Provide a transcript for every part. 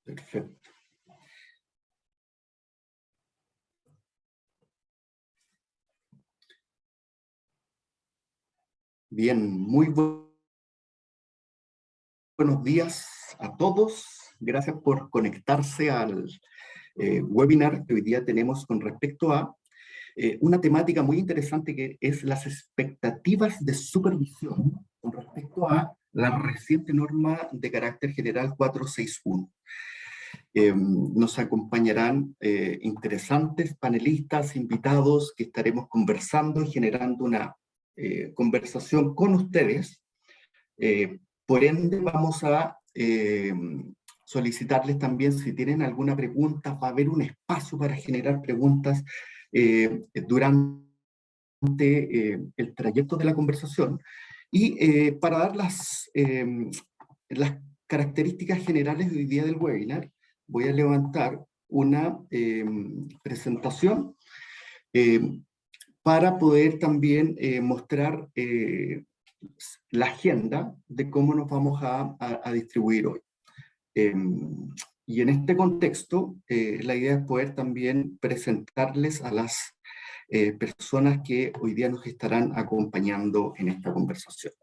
Perfecto. Bien, muy buenos días a todos. Gracias por conectarse al webinar que hoy día tenemos con respecto a una temática muy interesante que es las expectativas de supervisión con respecto a la reciente norma de carácter general 461. Nos acompañarán interesantes panelistas, invitados, que estaremos conversando y generando una conversación con ustedes. Por ende, vamos a solicitarles también, si tienen alguna pregunta, va a haber un espacio para generar preguntas durante el trayecto de la conversación. Y para dar las características generales de hoy día del webinar, voy a levantar una presentación para poder también mostrar la agenda de cómo nos vamos a distribuir hoy. Y en este contexto, la idea es poder también presentarles a las personas que hoy día nos estarán acompañando en esta conversación.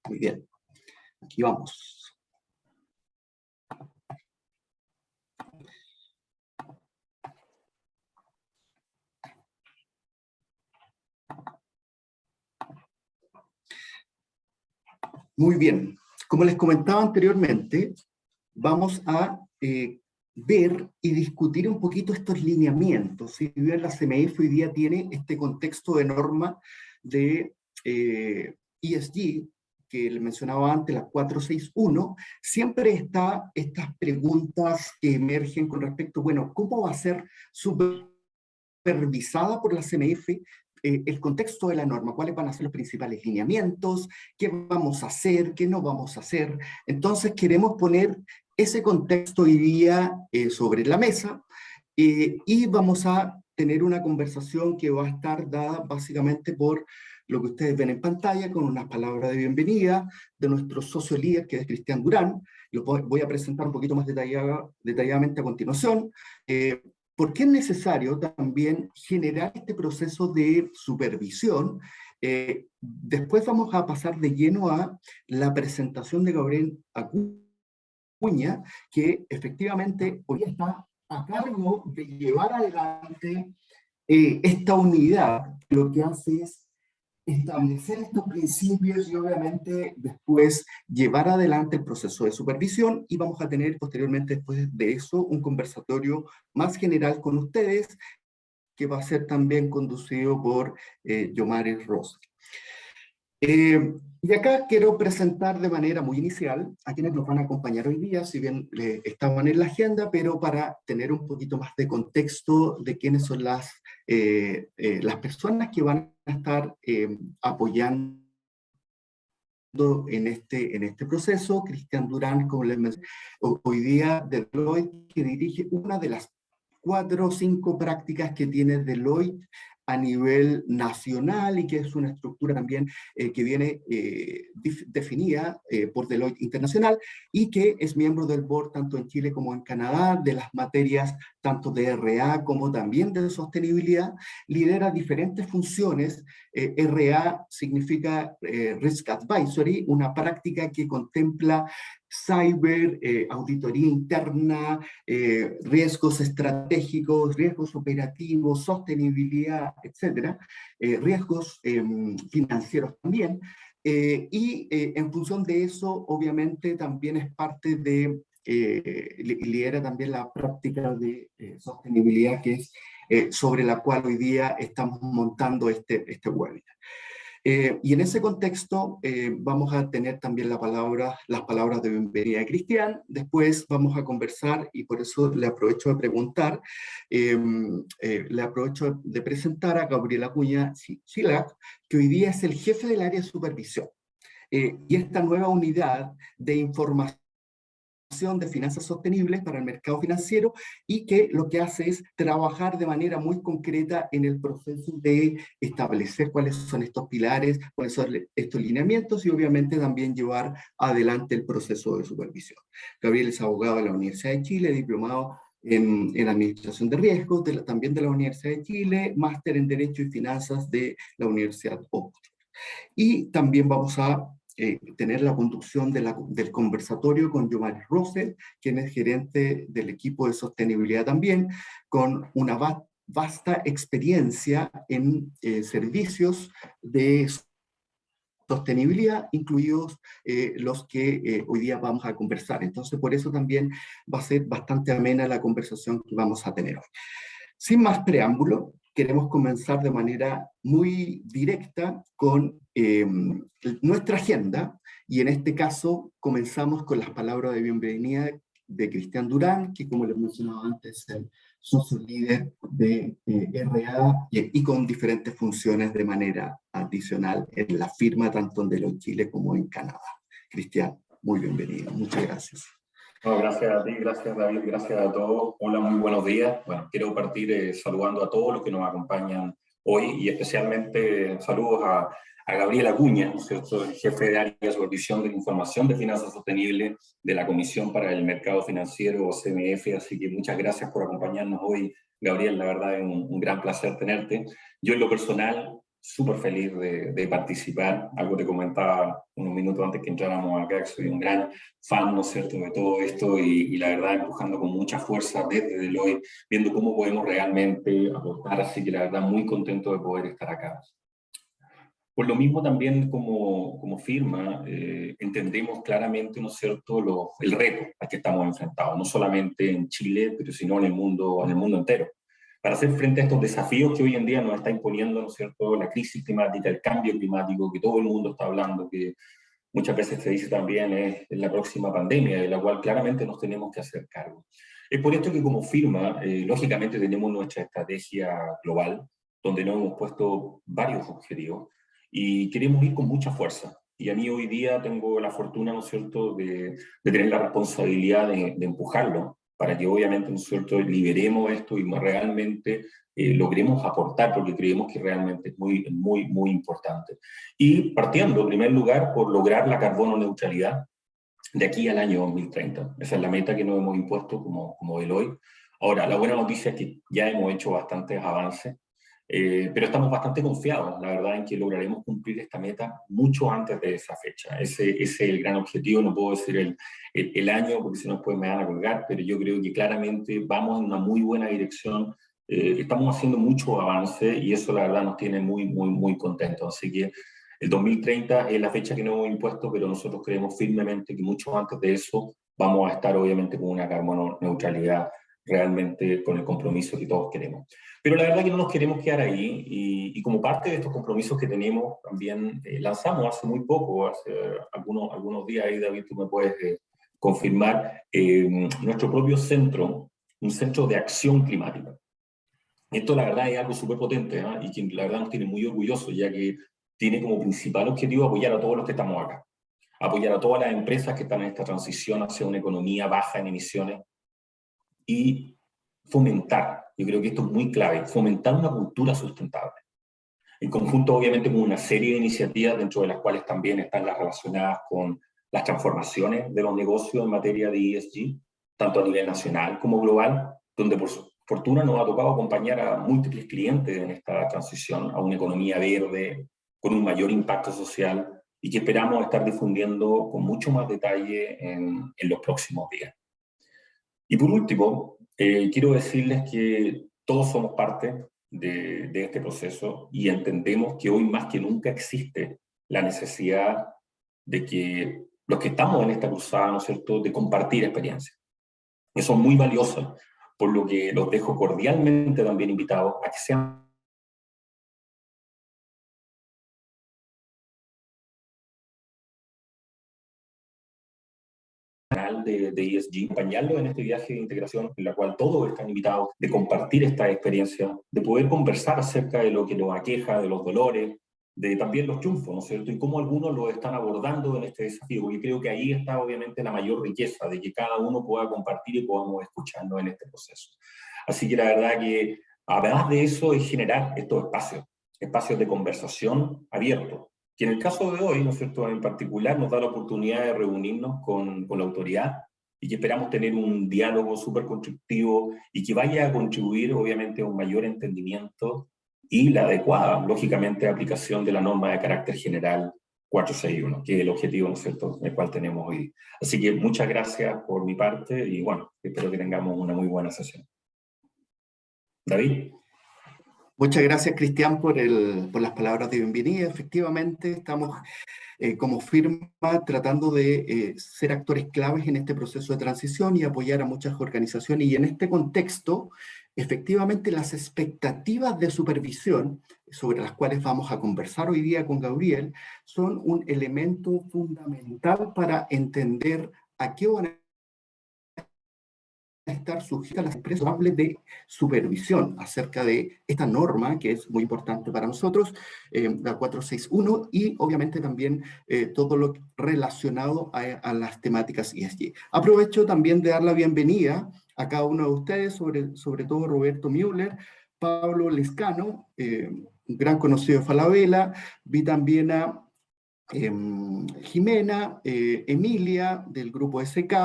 Muy bien, aquí vamos. Muy bien, como les comentaba anteriormente, vamos a ver y discutir un poquito estos lineamientos. Si bien la CMF hoy día tiene este contexto de norma de ESG, que le mencionaba antes, la 461, siempre está estas preguntas que emergen con respecto, bueno, ¿cómo va a ser supervisada por la CMF el contexto de la norma? ¿Cuáles van a ser los principales lineamientos? ¿Qué vamos a hacer? ¿Qué no vamos a hacer? Entonces queremos poner ese contexto hoy día sobre la mesa y vamos a tener una conversación que va a estar dada básicamente por lo que ustedes ven en pantalla, con unas palabras de bienvenida de nuestro socio líder, que es Cristian Durán. Lo voy a presentar un poquito más detalladamente a continuación. ¿Por qué es necesario también generar este proceso de supervisión? Después vamos a pasar de lleno a la presentación de Gabriel Acuña, que efectivamente hoy está a cargo de llevar adelante esta unidad. Lo que hace es establecer estos principios y obviamente después llevar adelante el proceso de supervisión, y vamos a tener posteriormente después de eso un conversatorio más general con ustedes que va a ser también conducido por Yomaris Ross. Y acá quiero presentar de manera muy inicial a quienes nos van a acompañar hoy día, si bien estaban en la agenda, pero para tener un poquito más de contexto de quiénes son las personas que van a estar apoyando en este proceso. Cristian Durán, como les mencioné, hoy día Deloitte, que dirige una de las 4 o 5 prácticas que tiene Deloitte a nivel nacional y que es una estructura también que viene definida por Deloitte Internacional y que es miembro del board tanto en Chile como en Canadá de las materias tanto de RA como también de sostenibilidad. Lidera diferentes funciones. RA significa Risk Advisory, una práctica que contempla cyber, auditoría interna, riesgos estratégicos, riesgos operativos, sostenibilidad, etcétera, riesgos financieros también, y en función de eso, obviamente, también es parte de, lidera también la práctica de sostenibilidad, que es sobre la cual hoy día estamos montando este webinar. Y en ese contexto vamos a tener también las palabras de bienvenida de Cristian. Después vamos a conversar, y por eso le aprovecho de preguntar, le aprovecho de presentar a Gabriel Acuña Chilac, que hoy día es el jefe del área de supervisión. Y esta nueva unidad de información de finanzas sostenibles para el mercado financiero y que lo que hace es trabajar de manera muy concreta en el proceso de establecer cuáles son estos pilares, cuáles son estos lineamientos y obviamente también llevar adelante el proceso de supervisión. Gabriel es abogado de la Universidad de Chile, diplomado en Administración de Riesgos, también de la Universidad de Chile, máster en Derecho y Finanzas de la Universidad Oxford. Y también vamos a tener la conducción del conversatorio con Giovanni Rosel, quien es gerente del equipo de sostenibilidad también, con una vasta experiencia en servicios de sostenibilidad, incluidos los que hoy día vamos a conversar. Entonces, por eso también va a ser bastante amena la conversación que vamos a tener hoy. Sin más preámbulo, queremos comenzar de manera muy directa con nuestra agenda, y en este caso comenzamos con las palabras de bienvenida de Cristian Durán, que como les mencionaba antes, es el socio líder de RA y con diferentes funciones de manera adicional en la firma tanto en Deloitte Chile como en Canadá. Cristian, muy bienvenido, muchas gracias. No, gracias a ti, gracias David, gracias a todos. Hola, muy buenos días. Bueno, quiero partir saludando a todos los que nos acompañan hoy y especialmente saludos a Gabriel Acuña, ¿cierto? El jefe de área de supervisión de información de finanzas sostenibles de la Comisión para el Mercado Financiero, o CMF. Así que muchas gracias por acompañarnos hoy, Gabriel. La verdad es un gran placer tenerte. Yo en lo personal, súper feliz de participar. Algo te comentaba unos minutos antes que entráramos acá, que soy un gran fan, ¿no es cierto?, de todo esto y la verdad empujando con mucha fuerza desde Deloitte, viendo cómo podemos realmente aportar, así que la verdad muy contento de poder estar acá. Por lo mismo también como firma entendemos claramente, ¿no es cierto?, el reto al que estamos enfrentados, no solamente en Chile, pero sino en el mundo entero. Para hacer frente a estos desafíos que hoy en día nos está imponiendo, ¿no es cierto?, la crisis climática, el cambio climático, que todo el mundo está hablando, que muchas veces se dice también es la próxima pandemia, de la cual claramente nos tenemos que hacer cargo. Es por esto que como firma, lógicamente tenemos nuestra estrategia global, donde nos hemos puesto varios objetivos y queremos ir con mucha fuerza. Y a mí hoy día tengo la fortuna, ¿no es cierto?, de tener la responsabilidad de empujarlo, para que obviamente, ¿no es cierto?, liberemos esto y realmente logremos aportar, porque creemos que realmente es muy, muy, muy importante. Y partiendo, en primer lugar, por lograr la carbono neutralidad de aquí al año 2030. Esa es la meta que nos hemos impuesto como Deloitte. Ahora, la buena noticia es que ya hemos hecho bastantes avances, pero estamos bastante confiados, la verdad, en que lograremos cumplir esta meta mucho antes de esa fecha. Ese es el gran objetivo, no puedo decir el año, porque si no después me van a colgar, pero yo creo que claramente vamos en una muy buena dirección. Estamos haciendo mucho avance y eso la verdad nos tiene muy, muy, muy contentos. Así que el 2030 es la fecha que nos hemos impuesto, pero nosotros creemos firmemente que mucho antes de eso vamos a estar obviamente con una carbono neutralidad realmente con el compromiso que todos queremos. Pero la verdad que no nos queremos quedar ahí y como parte de estos compromisos que tenemos también lanzamos hace muy poco, hace algunos días ahí, David, tú me puedes confirmar, nuestro propio centro, un centro de acción climática. Esto la verdad es algo súper potente, ¿eh? Y que la verdad nos tiene muy orgullosos, ya que tiene como principal objetivo apoyar a todos los que estamos acá, apoyar a todas las empresas que están en esta transición hacia una economía baja en emisiones y fomentar, yo creo que esto es muy clave, fomentar una cultura sustentable. En conjunto, obviamente, con una serie de iniciativas dentro de las cuales también están las relacionadas con las transformaciones de los negocios en materia de ESG, tanto a nivel nacional como global, donde por fortuna nos ha tocado acompañar a múltiples clientes en esta transición a una economía verde, con un mayor impacto social y que esperamos estar difundiendo con mucho más detalle en los próximos días. Y por último, quiero decirles que todos somos parte de este proceso y entendemos que hoy más que nunca existe la necesidad de que los que estamos en esta cruzada, ¿no es cierto?, de compartir experiencias. Que son muy valiosas, por lo que los dejo cordialmente también invitados a que sean de ESG, acompañarlos en este viaje de integración en la cual todos están invitados de compartir esta experiencia, de poder conversar acerca de lo que nos aqueja, de los dolores, de también los triunfos, ¿no es cierto? Y cómo algunos lo están abordando en este desafío, porque creo que ahí está obviamente la mayor riqueza, de que cada uno pueda compartir y podamos escucharnos en este proceso. Así que la verdad que, además de eso, es generar estos espacios, espacios de conversación abiertos, que en el caso de hoy, ¿no es cierto?, en particular nos da la oportunidad de reunirnos con la autoridad y que esperamos tener un diálogo súper constructivo y que vaya a contribuir obviamente a un mayor entendimiento y la adecuada, lógicamente, aplicación de la norma de carácter general 461, que es el objetivo, ¿no es cierto?, el cual tenemos hoy. Así que muchas gracias por mi parte y bueno, espero que tengamos una muy buena sesión. David. Muchas gracias, Cristian, por las palabras de bienvenida. Efectivamente, estamos como firma tratando de ser actores claves en este proceso de transición y apoyar a muchas organizaciones. Y en este contexto, efectivamente, las expectativas de supervisión, sobre las cuales vamos a conversar hoy día con Gabriel, son un elemento fundamental para entender a qué van a estar sujetas las empresas de supervisión acerca de esta norma que es muy importante para nosotros, la 461, y obviamente también todo lo relacionado a las temáticas ESG. Aprovecho también de dar la bienvenida a cada uno de ustedes, sobre todo Roberto Müller, Pablo Lescano, un gran conocido de Falabella, vi también a Jimena, Emilia del grupo SK,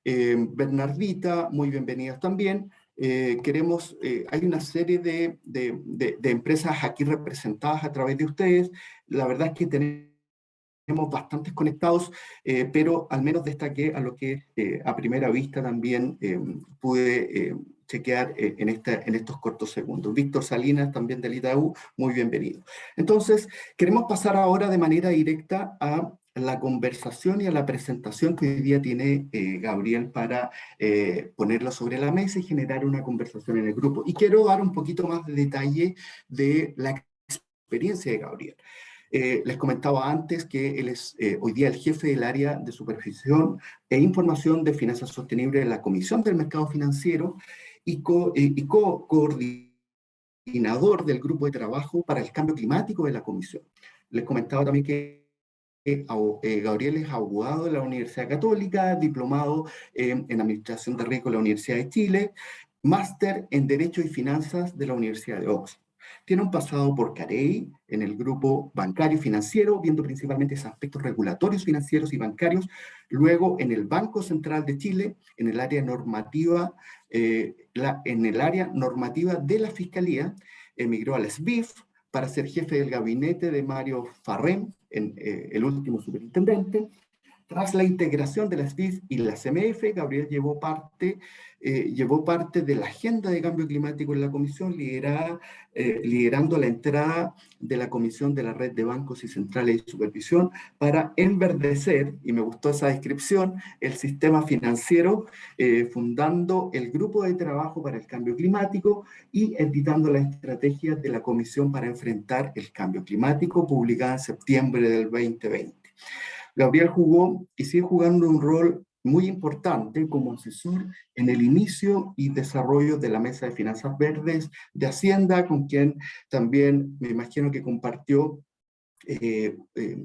Bernardita, muy bienvenidas también. Hay una serie de empresas aquí representadas a través de ustedes. La verdad es que tenemos bastantes conectados, pero al menos destaqué a lo que a primera vista también pude chequear en estos cortos segundos. Víctor Salinas, también del Itaú, muy bienvenido. Entonces, queremos pasar ahora de manera directa a la conversación y a la presentación que hoy día tiene Gabriel para ponerlo sobre la mesa y generar una conversación en el grupo. Y quiero dar un poquito más de detalle de la experiencia de Gabriel. Les comentaba antes que él es hoy día el jefe del área de supervisión e información de finanzas sostenibles de la Comisión del Mercado Financiero y coordinador del grupo de trabajo para el cambio climático de la Comisión. Les comentaba también que Gabriel es abogado de la Universidad Católica, diplomado en Administración de Riesgo de la Universidad de Chile, máster en Derecho y Finanzas de la Universidad de Oxford. Tiene un pasado por Carey en el grupo bancario y financiero, viendo principalmente esos aspectos regulatorios, financieros y bancarios. Luego en el Banco Central de Chile, en el área normativa, de la Fiscalía, emigró al SBIF para ser jefe del gabinete de Mario Farrén, el último superintendente. Tras la integración de la SBIF y la CMF, Gabriel llevó parte de la agenda de cambio climático en la comisión, liderando la entrada de la comisión de la red de bancos y centrales de supervisión para enverdecer, y me gustó esa descripción, el sistema financiero, fundando el grupo de trabajo para el cambio climático y editando las estrategias de la comisión para enfrentar el cambio climático, publicada en septiembre del 2020. Gabriel jugó y sigue jugando un rol muy importante como asesor en el inicio y desarrollo de la Mesa de Finanzas Verdes de Hacienda, con quien también me imagino que compartió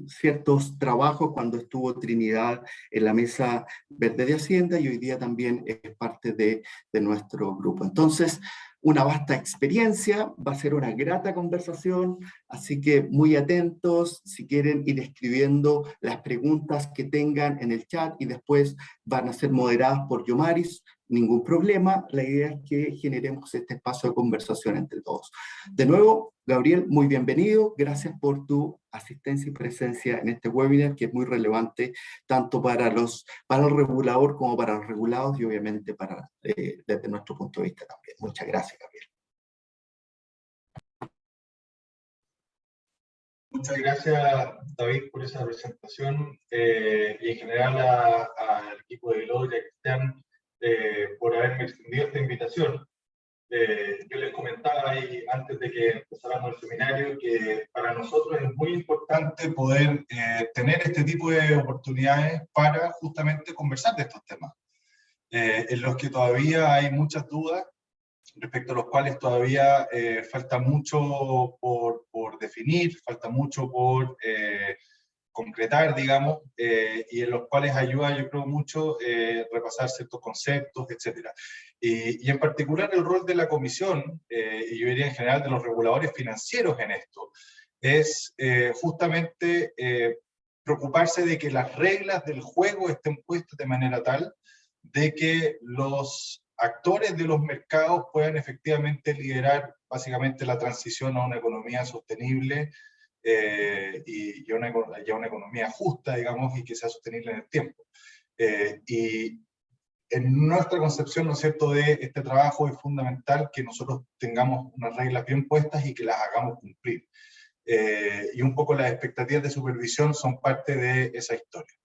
ciertos trabajos cuando estuvo Trinidad en la Mesa Verde de Hacienda, y hoy día también es parte de nuestro grupo. Entonces, una vasta experiencia, va a ser una grata conversación, así que muy atentos, si quieren ir escribiendo las preguntas que tengan en el chat y después van a ser moderadas por Yomaris, ningún problema. La idea es que generemos este espacio de conversación entre todos. De nuevo, Gabriel, muy bienvenido. Gracias por tu asistencia y presencia en este webinar, que es muy relevante tanto para el regulador como para los regulados y obviamente desde nuestro punto de vista también. Muchas gracias, Gabriel. Muchas gracias, David, por esa presentación y en general al equipo de Gloria, Cristian, por haberme extendido esta invitación. Yo les comentaba ahí antes de que empezáramos el seminario que para nosotros es muy importante poder tener este tipo de oportunidades para justamente conversar de estos temas, en los que todavía hay muchas dudas respecto a los cuales todavía falta mucho por definir, falta mucho por concretar, digamos, y en los cuales ayuda, yo creo, mucho repasar ciertos conceptos, etc. Y en particular el rol de la Comisión, y yo diría en general de los reguladores financieros en esto, es justamente preocuparse de que las reglas del juego estén puestas de manera tal de que los actores de los mercados puedan efectivamente liderar básicamente la transición a una economía sostenible y a una economía justa, digamos, y que sea sostenible en el tiempo. Y en nuestra concepción, ¿no es cierto?, de este trabajo es fundamental que nosotros tengamos unas reglas bien puestas y que las hagamos cumplir. Y un poco las expectativas de supervisión son parte de esa historia.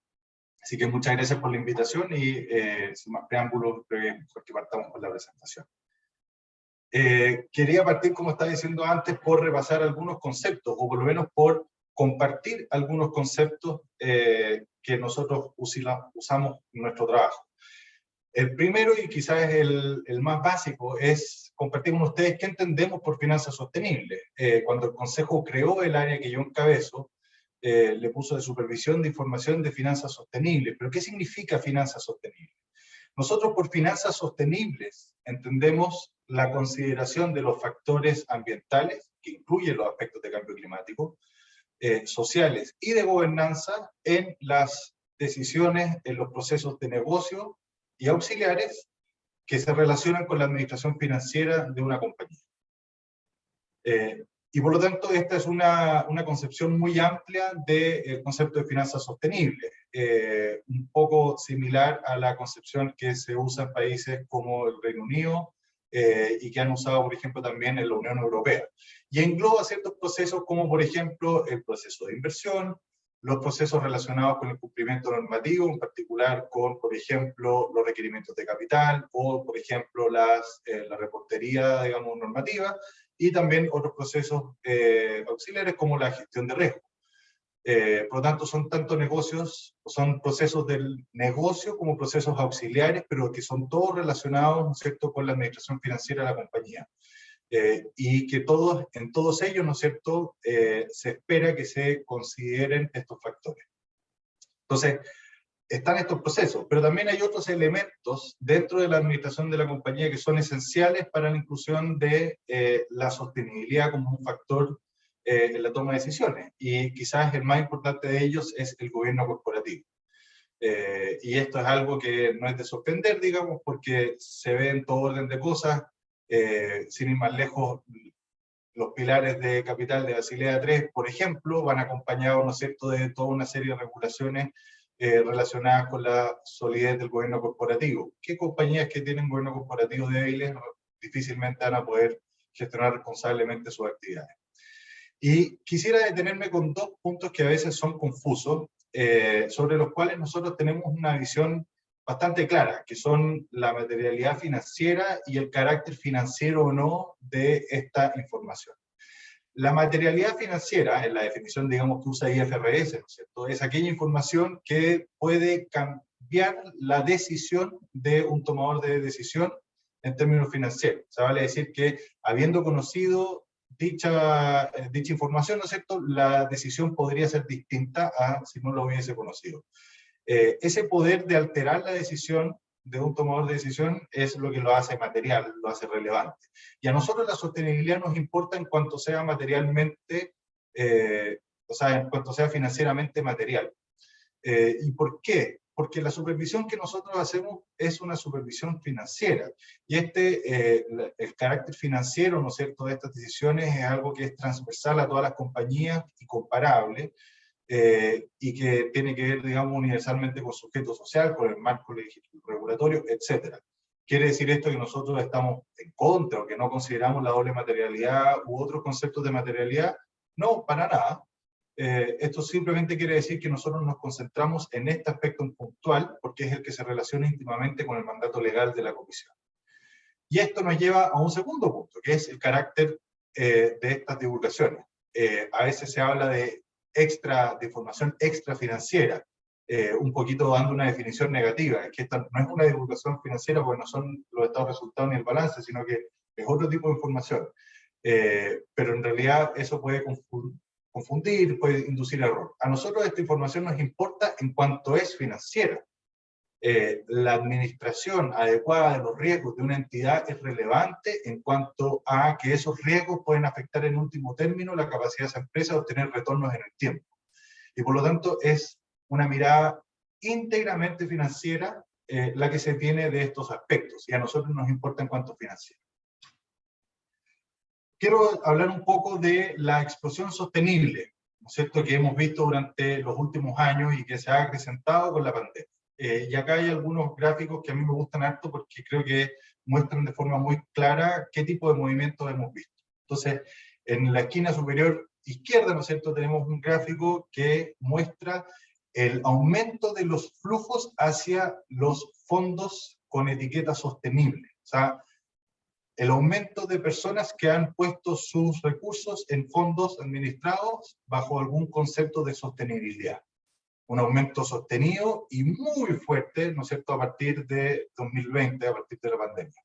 Así que muchas gracias por la invitación y sin más preámbulos, creo que es mejor que partamos con la presentación. Quería partir, como estaba diciendo antes, por repasar algunos conceptos, o por lo menos por compartir algunos conceptos que nosotros usamos en nuestro trabajo. El primero, y quizás el más básico, es compartir con ustedes qué entendemos por finanzas sostenibles. Cuando el Consejo creó el área que yo encabezo, le puso de supervisión de información de finanzas sostenibles. ¿Pero qué significa finanzas sostenibles? Nosotros por finanzas sostenibles entendemos la consideración de los factores ambientales, que incluyen los aspectos de cambio climático, sociales y de gobernanza en las decisiones, en los procesos de negocio y auxiliares que se relacionan con la administración financiera de una compañía. Y por lo tanto, esta es una concepción muy amplia del concepto de finanzas sostenibles, un poco similar a la concepción que se usa en países como el Reino Unido y que han usado, por ejemplo, también en la Unión Europea. Y engloba ciertos procesos como, por ejemplo, el proceso de inversión, los procesos relacionados con el cumplimiento normativo, en particular con, por ejemplo, los requerimientos de capital o, por ejemplo, la reportería, digamos, normativa, y también otros procesos auxiliares como la gestión de riesgo. Por lo tanto, son tanto negocios, son procesos del negocio como procesos auxiliares, pero que son todos relacionados, ¿no es cierto?, con la administración financiera de la compañía. Y que en todos ellos, ¿no es cierto?, se espera que se consideren estos factores. Entonces, están estos procesos, pero también hay otros elementos dentro de la administración de la compañía que son esenciales para la inclusión de la sostenibilidad como un factor en la toma de decisiones. Y quizás el más importante de ellos es el gobierno corporativo. Y esto es algo que no es de sorprender, digamos, porque se ve en todo orden de cosas. Sin ir más lejos, los pilares de capital de Basilea III, por ejemplo, van acompañados, ¿no es cierto?, de toda una serie de regulaciones relacionadas con la solidez del gobierno corporativo. ¿Qué compañías que tienen gobierno corporativo débiles difícilmente van a poder gestionar responsablemente sus actividades? Y quisiera detenerme con dos puntos que a veces son confusos, sobre los cuales nosotros tenemos una visión bastante clara, que son la materialidad financiera y el carácter financiero o no de esta información. La materialidad financiera, en la definición, digamos, que usa IFRS, ¿no es cierto?, es aquella información que puede cambiar la decisión de un tomador de decisión en términos financieros. O sea, vale decir que, habiendo conocido dicha información, ¿no es cierto?, la decisión podría ser distinta a si no lo hubiese conocido. Ese poder de alterar la decisión de un tomador de decisión es lo que lo hace material, lo hace relevante. Y a nosotros la sostenibilidad nos importa en cuanto sea materialmente, o sea, en cuanto sea financieramente material. ¿Y por qué? Porque la supervisión que nosotros hacemos es una supervisión financiera. Y el carácter financiero, ¿no es cierto?, de estas decisiones es algo que es transversal a todas las compañías y comparable, y que tiene que ver, digamos, universalmente con sujeto social, con el marco regulatorio, etc. ¿Quiere decir esto que nosotros estamos en contra o que no consideramos la doble materialidad u otros conceptos de materialidad? No, para nada. Esto simplemente quiere decir que nosotros nos concentramos en este aspecto puntual porque es el que se relaciona íntimamente con el mandato legal de la Comisión. Y esto nos lleva a un segundo punto, que es el carácter de estas divulgaciones. A veces se habla de información extra financiera, un poquito dando una definición negativa, es que esta no es una divulgación financiera porque no son los estados de resultados ni el balance, sino que es otro tipo de información. Pero en realidad eso puede confundir, puede inducir error. A nosotros esta información nos importa en cuanto es financiera. La administración adecuada de los riesgos de una entidad es relevante en cuanto a que esos riesgos pueden afectar en último término la capacidad de esa empresa de obtener retornos en el tiempo. Y por lo tanto es una mirada íntegramente financiera la que se tiene de estos aspectos, y a nosotros nos importa en cuanto financiero. Quiero hablar un poco de la explosión sostenible, ¿no es cierto?, que hemos visto durante los últimos años y que se ha acrecentado con la pandemia. Y acá hay algunos gráficos que a mí me gustan harto porque creo que muestran de forma muy clara qué tipo de movimientos hemos visto. Entonces, en la esquina superior izquierda, ¿no es cierto?, tenemos un gráfico que muestra el aumento de los flujos hacia los fondos con etiqueta sostenible. O sea, el aumento de personas que han puesto sus recursos en fondos administrados bajo algún concepto de sostenibilidad. Un aumento sostenido y muy fuerte, ¿no es cierto?, a partir de 2020, a partir de la pandemia.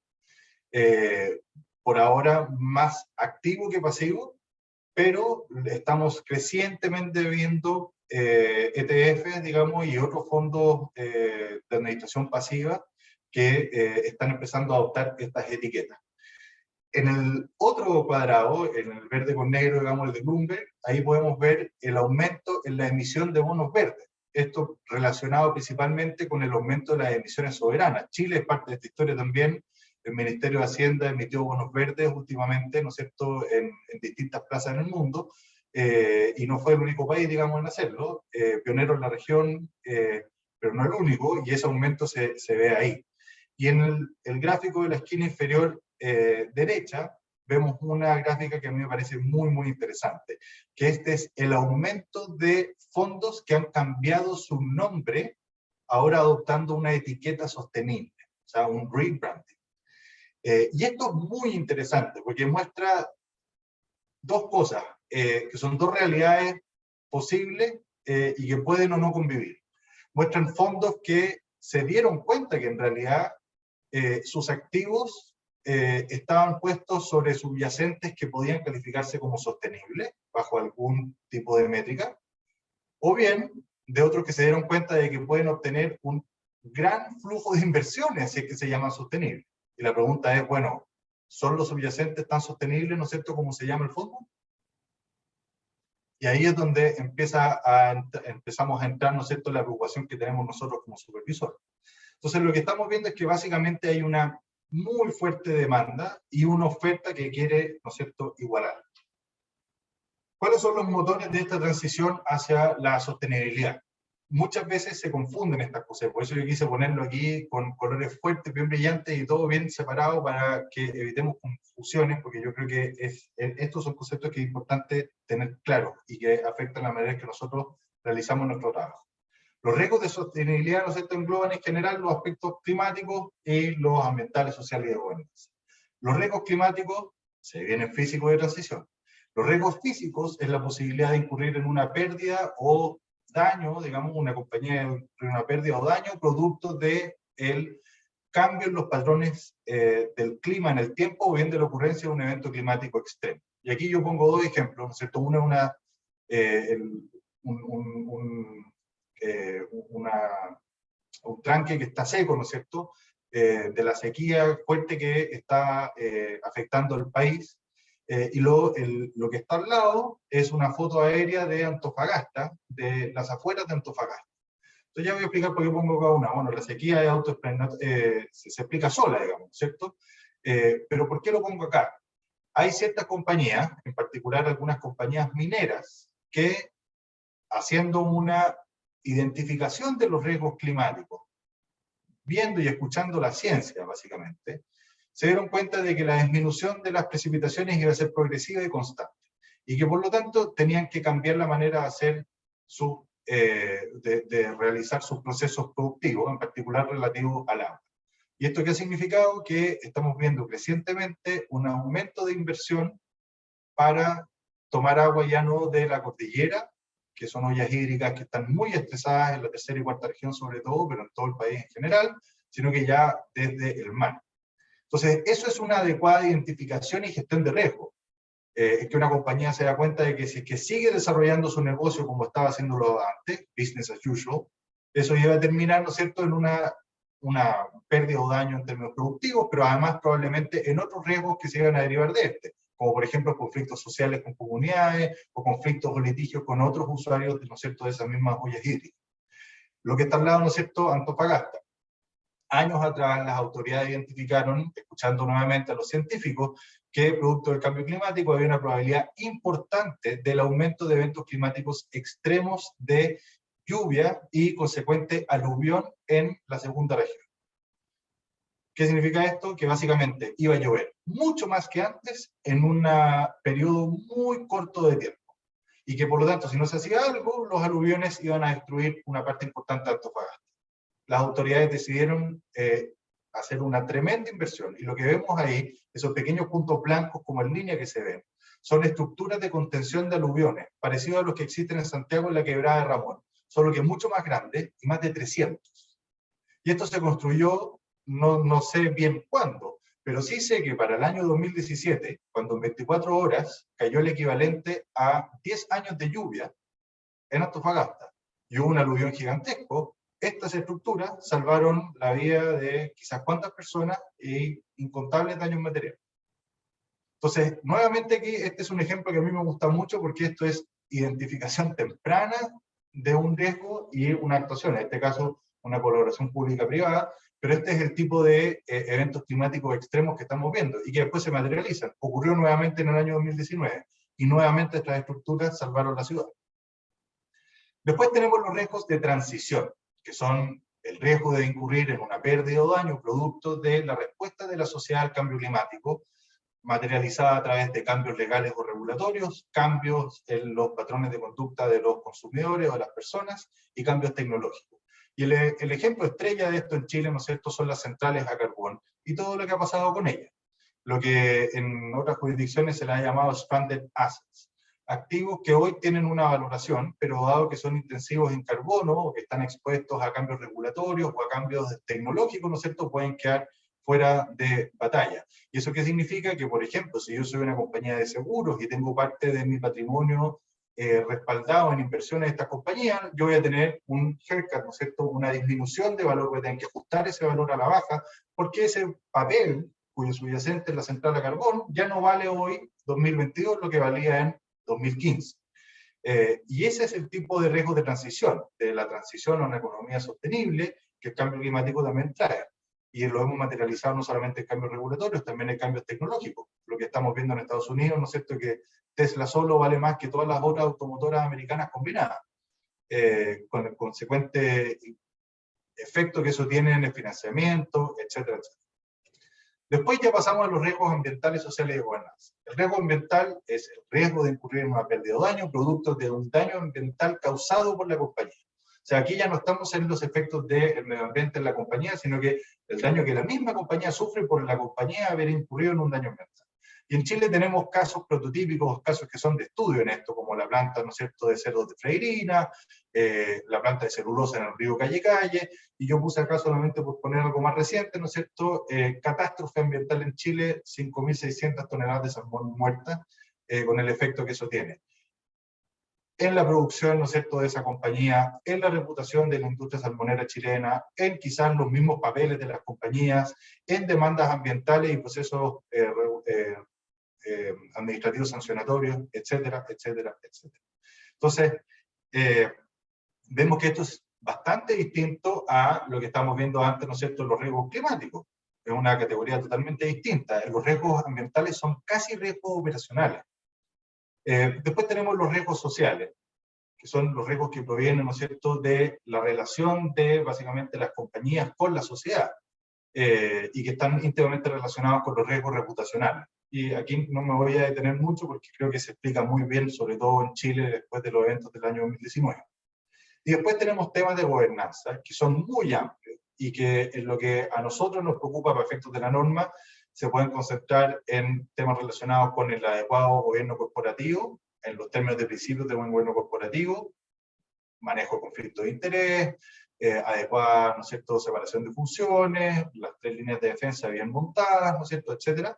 Por ahora más activo que pasivo, pero estamos crecientemente viendo ETFs, digamos, y otros fondos de administración pasiva que están empezando a adoptar estas etiquetas. En el otro cuadrado, en el verde con negro, digamos, el de Bloomberg, ahí podemos ver el aumento en la emisión de bonos verdes. Esto relacionado principalmente con el aumento de las emisiones soberanas. Chile es parte de esta historia también. El Ministerio de Hacienda emitió bonos verdes últimamente, ¿no es cierto?, en distintas plazas en el mundo, y no fue el único país, digamos, en hacerlo. Pionero en la región, pero no el único, y ese aumento se ve ahí. Y en el gráfico de la esquina inferior derecha, vemos una gráfica que a mí me parece muy, muy interesante, que este es el aumento de fondos que han cambiado su nombre, ahora adoptando una etiqueta sostenible, o sea, un rebranding. Y esto es muy interesante, porque muestra dos cosas, que son dos realidades posibles y que pueden o no convivir. Muestran fondos que se dieron cuenta que en realidad sus activos estaban puestos sobre subyacentes que podían calificarse como sostenibles bajo algún tipo de métrica, o bien de otros que se dieron cuenta de que pueden obtener un gran flujo de inversiones, si es que se llaman sostenibles. Y la pregunta es, bueno, ¿son los subyacentes tan sostenibles, ¿no es cierto?, como se llama el fondo? Y ahí es donde empezamos a entrar, ¿no es cierto?, la preocupación que tenemos nosotros como supervisores. Entonces, lo que estamos viendo es que básicamente hay una muy fuerte demanda y una oferta que quiere, ¿no es cierto?, igualar. ¿Cuáles son los motores de esta transición hacia la sostenibilidad? Muchas veces se confunden estas cosas, por eso yo quise ponerlo aquí con colores fuertes, bien brillantes y todo bien separado para que evitemos confusiones, porque yo creo que estos son conceptos que es importante tener claros y que afectan la manera en que nosotros realizamos nuestro trabajo. Los riesgos de sostenibilidad, ¿no es cierto?, engloban en general los aspectos climáticos y los ambientales, sociales y de gobernanza. Los riesgos climáticos se vienen físicos de transición. Los riesgos físicos es la posibilidad de incurrir en una pérdida o daño, digamos, una compañía en una pérdida o daño producto del cambio en los patrones del clima en el tiempo o bien de la ocurrencia de un evento climático extremo. Y aquí yo pongo dos ejemplos, ¿no es cierto? Uno es un tranque que está seco, ¿no es cierto?, de la sequía fuerte que está afectando al país, y lo que está al lado es una foto aérea de Antofagasta, de las afueras de Antofagasta. Entonces ya voy a explicar por qué pongo cada una. Bueno, la sequía se explica sola, digamos, ¿cierto? Pero ¿por qué lo pongo acá? Hay ciertas compañías, en particular algunas compañías mineras, que haciendo una identificación de los riesgos climáticos, viendo y escuchando la ciencia, básicamente, se dieron cuenta de que la disminución de las precipitaciones iba a ser progresiva y constante, y que por lo tanto tenían que cambiar la manera de hacer de realizar sus procesos productivos, en particular relativos al agua. ¿Y esto qué ha significado? Que estamos viendo crecientemente un aumento de inversión para tomar agua ya no de la cordillera, que son ollas hídricas que están muy estresadas en la tercera y cuarta región sobre todo, pero en todo el país en general, sino que ya desde el mar. Entonces, eso es una adecuada identificación y gestión de riesgo. Es que una compañía se da cuenta de que si es que sigue desarrollando su negocio como estaba haciéndolo antes, business as usual, eso iba a terminar, ¿no es cierto?, en una pérdida o daño en términos productivos, pero además probablemente en otros riesgos que se iban a derivar de este, como por ejemplo conflictos sociales con comunidades o conflictos o litigios con otros usuarios, ¿no es cierto?, de esas mismas ollas hídricas. Lo que está al lado, ¿no es cierto?, Antofagasta. Años atrás las autoridades identificaron, escuchando nuevamente a los científicos, que producto del cambio climático había una probabilidad importante del aumento de eventos climáticos extremos de lluvia y consecuente aluvión en la segunda región. ¿Qué significa esto? Que básicamente iba a llover mucho más que antes en un periodo muy corto de tiempo. Y que por lo tanto, si no se hacía algo, los aluviones iban a destruir una parte importante de Antofagasta. Las autoridades decidieron hacer una tremenda inversión. Y lo que vemos ahí, esos pequeños puntos blancos como en línea que se ven, son estructuras de contención de aluviones, parecidos a los que existen en Santiago en la Quebrada de Ramón, solo que mucho más grandes y más de 300. Y esto se construyó, no sé bien cuándo, pero sí sé que para el año 2017, cuando en 24 horas cayó el equivalente a 10 años de lluvia en Antofagasta, y hubo un aluvión gigantesco, estas estructuras salvaron la vida de quizás cuántas personas y incontables daños materiales. Entonces, nuevamente aquí, este es un ejemplo que a mí me gusta mucho porque esto es identificación temprana de un riesgo y una actuación, en este caso una colaboración pública-privada, pero este es el tipo de eventos climáticos extremos que estamos viendo y que después se materializan. Ocurrió nuevamente en el año 2019 y nuevamente estas estructuras salvaron la ciudad. Después tenemos los riesgos de transición, que son el riesgo de incurrir en una pérdida o daño producto de la respuesta de la sociedad al cambio climático, materializada a través de cambios legales o regulatorios, cambios en los patrones de conducta de los consumidores o de las personas y cambios tecnológicos. Y el ejemplo estrella de esto en Chile, ¿no es cierto?, son las centrales a carbón y todo lo que ha pasado con ellas. Lo que en otras jurisdicciones se le ha llamado stranded assets. Activos que hoy tienen una valoración, pero dado que son intensivos en carbono o que están expuestos a cambios regulatorios o a cambios tecnológicos, ¿no es cierto?, pueden quedar fuera de batalla. ¿Y eso qué significa? Que, por ejemplo, si yo soy una compañía de seguros y tengo parte de mi patrimonio respaldado en inversiones de estas compañías, yo voy a tener un haircut, ¿no es cierto?, una disminución de valor, voy a tener que ajustar ese valor a la baja, porque ese papel, cuyo subyacente es la central a carbón, ya no vale hoy, 2022, lo que valía en 2015. Y ese es el tipo de riesgo de transición, de la transición a una economía sostenible que el cambio climático también trae. Y lo hemos materializado no solamente en cambios regulatorios, también en cambios tecnológicos. Lo que estamos viendo en Estados Unidos, ¿no es cierto?, que Tesla solo vale más que todas las otras automotoras americanas combinadas, con el consecuente efecto que eso tiene en el financiamiento, etcétera, etcétera. Después ya pasamos a los riesgos ambientales, sociales y de gobernanza. El riesgo ambiental es el riesgo de incurrir en una pérdida o daño producto de un daño ambiental causado por la compañía. O sea, aquí ya no estamos en los efectos del medio ambiente en la compañía, sino que el daño que la misma compañía sufre por la compañía haber incurrido en un daño ambiental. Y en Chile tenemos casos prototípicos, casos que son de estudio en esto, como la planta, ¿no es cierto?, de cerdos de Freirina, la planta de celulosa en el río Calle Calle, y yo puse acá solamente por poner algo más reciente, ¿no es cierto?, catástrofe ambiental en Chile, 5.600 toneladas de salmón muertas, con el efecto que eso tiene en la producción, ¿no es cierto?, de esa compañía, en la reputación de la industria salmonera chilena, en quizás los mismos papeles de las compañías, en demandas ambientales y procesos administrativos sancionatorios, etcétera, etcétera, etcétera. Entonces, vemos que esto es bastante distinto a lo que estamos viendo antes, ¿no es cierto?, los riesgos climáticos. Es una categoría totalmente distinta. Los riesgos ambientales son casi riesgos operacionales. Después tenemos los riesgos sociales, que son los riesgos que provienen, ¿no es cierto?, de la relación de básicamente las compañías con la sociedad, y que están íntimamente relacionados con los riesgos reputacionales. Y aquí no me voy a detener mucho porque creo que se explica muy bien, sobre todo en Chile, después de los eventos del año 2019. Y después tenemos temas de gobernanza, que son muy amplios, y que en lo que a nosotros nos preocupa para efectos de la norma, se pueden concentrar en temas relacionados con el adecuado gobierno corporativo, en los términos de principios de buen gobierno corporativo, manejo de conflictos de interés, adecuada, ¿no es cierto?, separación de funciones, las 3 líneas de defensa bien montadas, ¿no es cierto?, etcétera.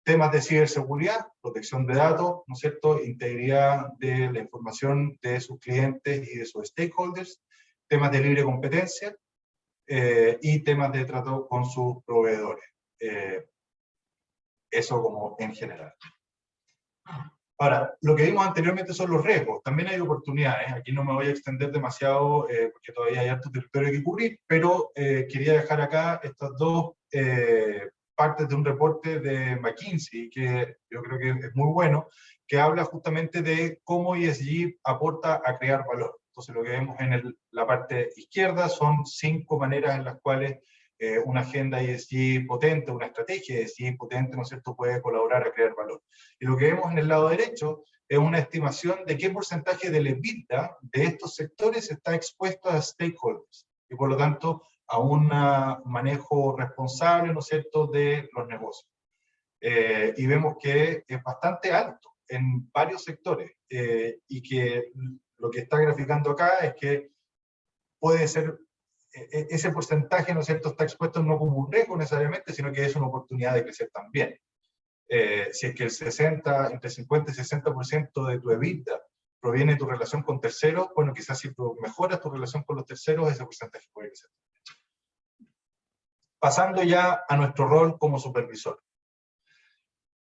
Temas de ciberseguridad, protección de datos, ¿no es cierto?, integridad de la información de sus clientes y de sus stakeholders, temas de libre competencia y temas de trato con sus proveedores. Eso como en general. Ahora, lo que vimos anteriormente son los riesgos, también hay oportunidades. Aquí no me voy a extender demasiado porque todavía hay harto territorio que cubrir, pero quería dejar acá estas dos partes de un reporte de McKinsey, que yo creo que es muy bueno, que habla justamente de cómo ESG aporta a crear valor. Entonces, lo que vemos en la parte izquierda son 5 maneras en las cuales una agenda ESG potente, una estrategia ESG potente, ¿no es cierto?, puede colaborar a crear valor. Y lo que vemos en el lado derecho es una estimación de qué porcentaje del EBITDA de estos sectores está expuesto a stakeholders, y por lo tanto a un manejo responsable, ¿no es cierto?, de los negocios. Y vemos que es bastante alto en varios sectores, y que lo que está graficando acá es que puede ser, ese porcentaje, ¿no es cierto?, está expuesto no como un riesgo necesariamente, sino que es una oportunidad de crecer también. Si es que entre 50 y 60% de tu EBITDA proviene de tu relación con terceros, bueno, quizás si tú mejoras tu relación con los terceros, ese porcentaje puede crecer. Pasando ya a nuestro rol como supervisor.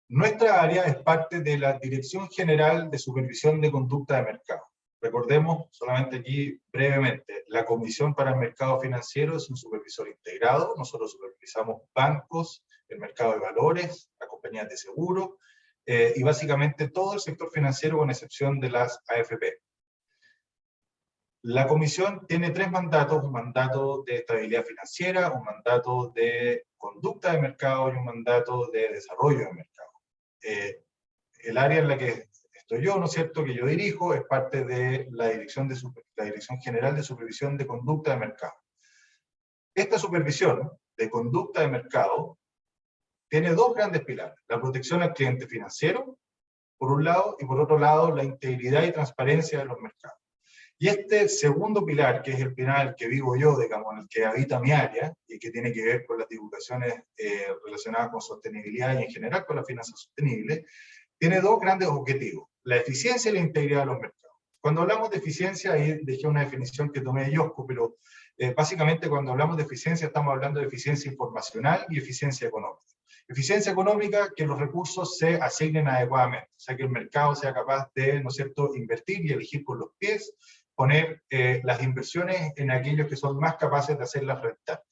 Nuestra área es parte de la Dirección General de Supervisión de Conducta de Mercado. Recordemos, solamente aquí brevemente, la Comisión para el Mercado Financiero es un supervisor integrado. Nosotros supervisamos bancos, el mercado de valores, las compañías de seguro, y básicamente todo el sector financiero con excepción de las AFP. La Comisión tiene 3 mandatos: un mandato de estabilidad financiera, un mandato de conducta de mercado y un mandato de desarrollo de mercado. El área en la que estoy yo, ¿no es cierto?, que yo dirijo, es parte de la Dirección General de Supervisión de Conducta de Mercado. Esta supervisión de conducta de mercado tiene 2 grandes pilares: la protección al cliente financiero, por un lado, y por otro lado, la integridad y transparencia de los mercados. Y este segundo pilar, que es el pilar que vivo yo, digamos, en el que habita mi área, y que tiene que ver con las divulgaciones relacionadas con sostenibilidad y en general con las finanzas sostenibles, tiene 2 grandes objetivos: la eficiencia y la integridad de los mercados. Cuando hablamos de eficiencia, ahí dejé una definición que tomé de IOSCO, pero básicamente cuando hablamos de eficiencia estamos hablando de eficiencia informacional y eficiencia económica. Eficiencia económica, que los recursos se asignen adecuadamente, o sea, que el mercado sea capaz de, ¿no es cierto?, invertir y elegir con los pies, poner las inversiones en aquellos que son más capaces de hacerlas rentar.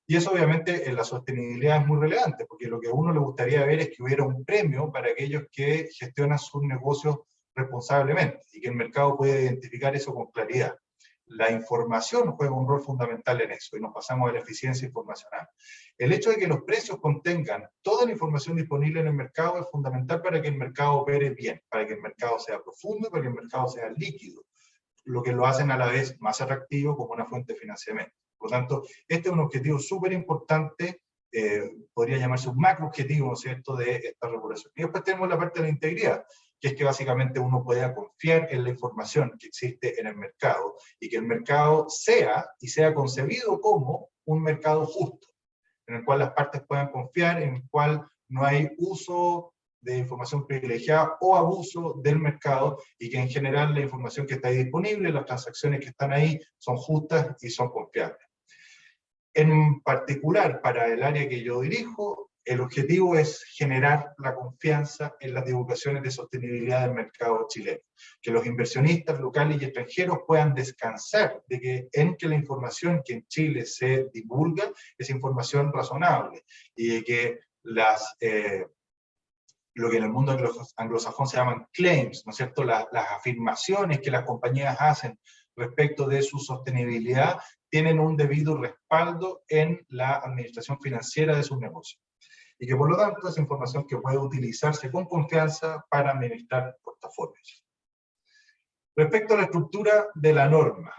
Y eso obviamente en la sostenibilidad es muy relevante, porque lo que a uno le gustaría ver es que hubiera un premio para aquellos que gestionan sus negocios responsablemente, y que el mercado pueda identificar eso con claridad. La información juega un rol fundamental en eso, y nos pasamos a la eficiencia informacional. El hecho de que los precios contengan toda la información disponible en el mercado es fundamental para que el mercado opere bien, para que el mercado sea profundo, para que el mercado sea líquido, lo que lo hacen a la vez más atractivo como una fuente de financiamiento. Por lo tanto, este es un objetivo súper importante, podría llamarse un macro objetivo, ¿no es cierto?, de esta regulación. Y después tenemos la parte de la integridad, que es que básicamente uno pueda confiar en la información que existe en el mercado, y que el mercado sea concebido como un mercado justo, en el cual las partes puedan confiar, en el cual no hay uso de información privilegiada o abuso del mercado, y que en general la información que está ahí disponible, las transacciones que están ahí, son justas y son confiables. En particular, para el área que yo dirijo, el objetivo es generar la confianza en las divulgaciones de sostenibilidad del mercado chileno, que los inversionistas locales y extranjeros puedan descansar de que la información que en Chile se divulga es información razonable, y que lo que en el mundo anglosajón se llaman claims, ¿no es cierto?, las afirmaciones que las compañías hacen respecto de su sostenibilidad tienen un debido respaldo en la administración financiera de sus negocios. Y que por lo tanto es información que puede utilizarse con confianza para administrar portafolios. Respecto a la estructura de la norma,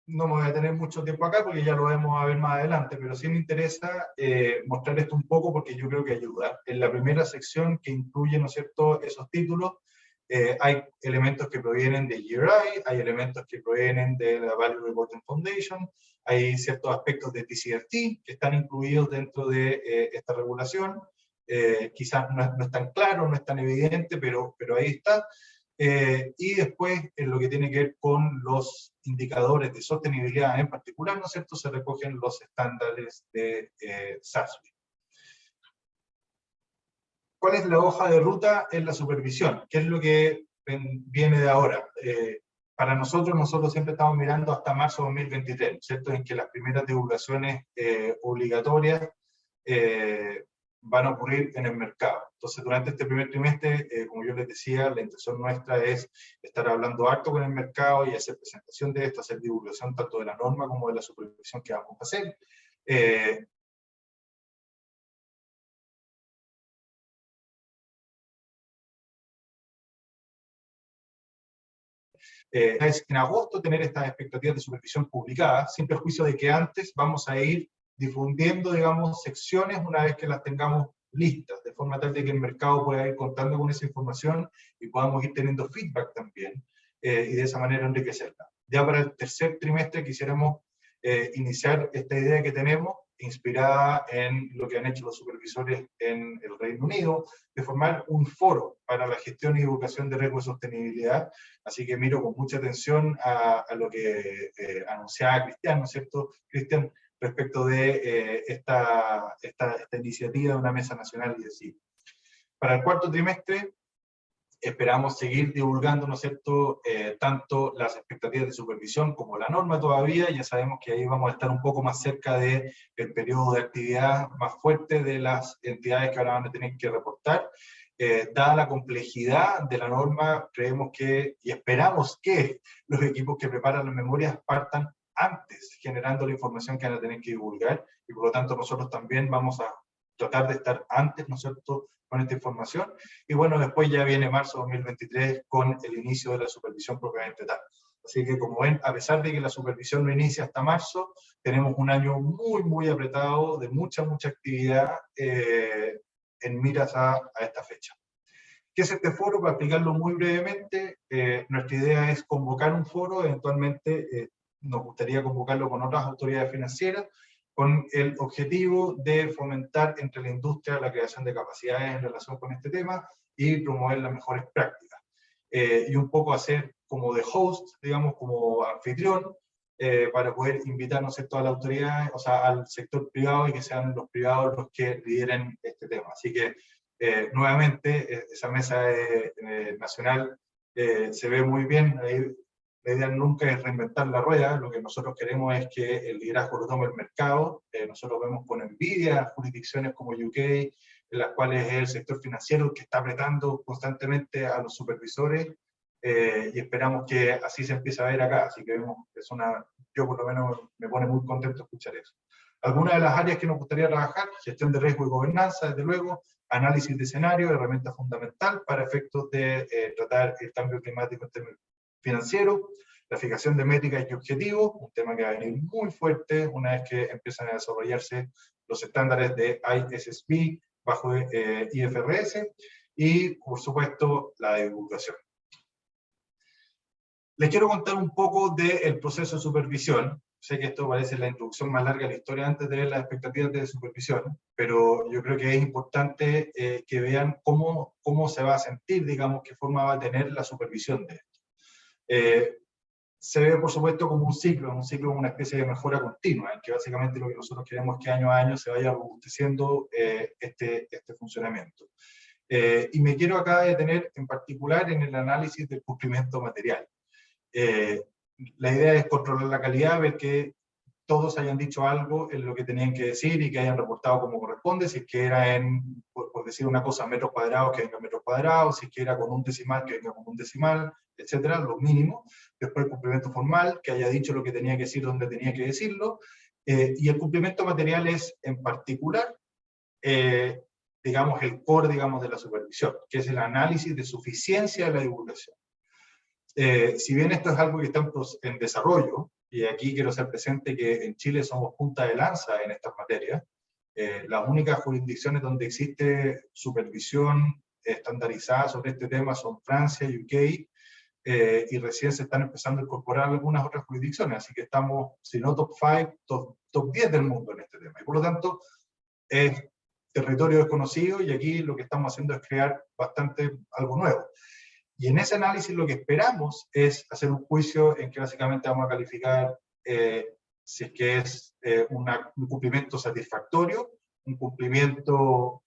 no me voy a tener mucho tiempo acá porque ya lo vamos a ver más adelante, pero sí me interesa mostrar esto un poco porque yo creo que ayuda. En la primera sección, que incluye, ¿no es cierto?, esos títulos, Hay elementos que provienen de GRI, hay elementos que provienen de la Value Reporting Foundation, hay ciertos aspectos de TCFD que están incluidos dentro de esta regulación. Quizás no es tan claro, no es tan evidente, pero ahí está. Y después, en lo que tiene que ver con los indicadores de sostenibilidad en particular, ¿no es cierto?, se recogen los estándares de SASB. ¿Cuál es la hoja de ruta en la supervisión? ¿Qué es lo que viene de ahora? Para nosotros siempre estamos mirando hasta marzo de 2023, ¿cierto?, en que las primeras divulgaciones obligatorias van a ocurrir en el mercado. Entonces, durante este primer trimestre, como yo les decía, la intención nuestra es estar hablando harto con el mercado y hacer presentación de esto, hacer divulgación tanto de la norma como de la supervisión que vamos a hacer. Es en agosto tener estas expectativas de supervisión publicadas, sin perjuicio de que antes vamos a ir difundiendo, digamos, secciones una vez que las tengamos listas, de forma tal de que el mercado pueda ir contando con esa información y podamos ir teniendo feedback también, y de esa manera enriquecerla. Ya para el tercer trimestre quisiéramos iniciar esta idea que tenemos, inspirada en lo que han hecho los supervisores en el Reino Unido, de formar un foro para la gestión y divulgación de riesgo de sostenibilidad. Así que miro con mucha atención a lo que anunciaba Cristian, ¿no es cierto, Cristian, respecto de esta iniciativa de una mesa nacional y así. Para el cuarto trimestre esperamos seguir divulgando, ¿no es cierto?, tanto las expectativas de supervisión como la norma todavía. Ya sabemos que ahí vamos a estar un poco más cerca del periodo de actividad más fuerte de las entidades que ahora van a tener que reportar. Dada la complejidad de la norma, creemos que, y esperamos que los equipos que preparan las memorias partan antes, generando la información que van a tener que divulgar, y por lo tanto nosotros también vamos a tratar de estar antes, ¿no es cierto?, con esta información. Y bueno, después ya viene marzo 2023 con el inicio de la supervisión propiamente tal. Así que, como ven, a pesar de que la supervisión no inicia hasta marzo, tenemos un año muy apretado, de mucha actividad en miras a esta fecha. ¿Qué es este foro? Para explicarlo muy brevemente, nuestra idea es convocar un foro, eventualmente nos gustaría convocarlo con otras autoridades financieras, con el objetivo de fomentar entre la industria la creación de capacidades en relación con este tema y promover las mejores prácticas. Y un poco hacer como de host, digamos, como anfitrión, para poder invitarnos a toda la autoridad, o sea, al sector privado, y que sean los privados los que lideren este tema. Así que, nuevamente, esa mesa nacional se ve muy bien. Ahí, la idea nunca es reinventar la rueda, lo que nosotros queremos es que el liderazgo lo tome el mercado. Nosotros vemos con envidia jurisdicciones como UK, en las cuales es el sector financiero el que está apretando constantemente a los supervisores, y esperamos que así se empiece a ver acá. Así que vemos, yo por lo menos me pone muy contento escuchar eso. Algunas de las áreas que nos gustaría trabajar: gestión de riesgo y gobernanza, desde luego, análisis de escenario, herramienta fundamental para efectos de tratar el cambio climático en términos financieros, la fijación de métricas y objetivos, un tema que va a venir muy fuerte una vez que empiezan a desarrollarse los estándares de ISSB bajo IFRS, y, por supuesto, la divulgación. Les quiero contar un poco del proceso de supervisión. Sé que esto parece la introducción más larga de la historia antes de ver las expectativas de supervisión, pero yo creo que es importante que vean cómo se va a sentir, digamos, qué forma va a tener la supervisión de esto. Se ve, por supuesto, como un ciclo, como una especie de mejora continua, en que básicamente lo que nosotros queremos es que año a año se vaya robusteciendo este funcionamiento. Y me quiero acá detener en particular en el análisis del cumplimiento material. La idea es controlar la calidad, ver que todos hayan dicho algo en lo que tenían que decir y que hayan reportado como corresponde. Si es que era por decir una cosa, metros cuadrados, que venga en metros cuadrados; si es que era con un decimal, que venga con un decimal, etcétera, lo mínimo. Después el cumplimiento formal, que haya dicho lo que tenía que decir donde tenía que decirlo. Y el cumplimiento material es, en particular, digamos, el core, digamos, de la supervisión, que es el análisis de suficiencia de la divulgación. Si bien esto es algo que está en desarrollo, y aquí quiero ser presente que en Chile somos punta de lanza en estas materias, las únicas jurisdicciones donde existe supervisión estandarizadas sobre este tema son Francia, UK, y recién se están empezando a incorporar algunas otras jurisdicciones, así que estamos, si no top 5, top 10 del mundo en este tema, y por lo tanto es territorio desconocido, y aquí lo que estamos haciendo es crear algo nuevo. Y en ese análisis lo que esperamos es hacer un juicio en que básicamente vamos a calificar si es que es un cumplimiento satisfactorio, un cumplimiento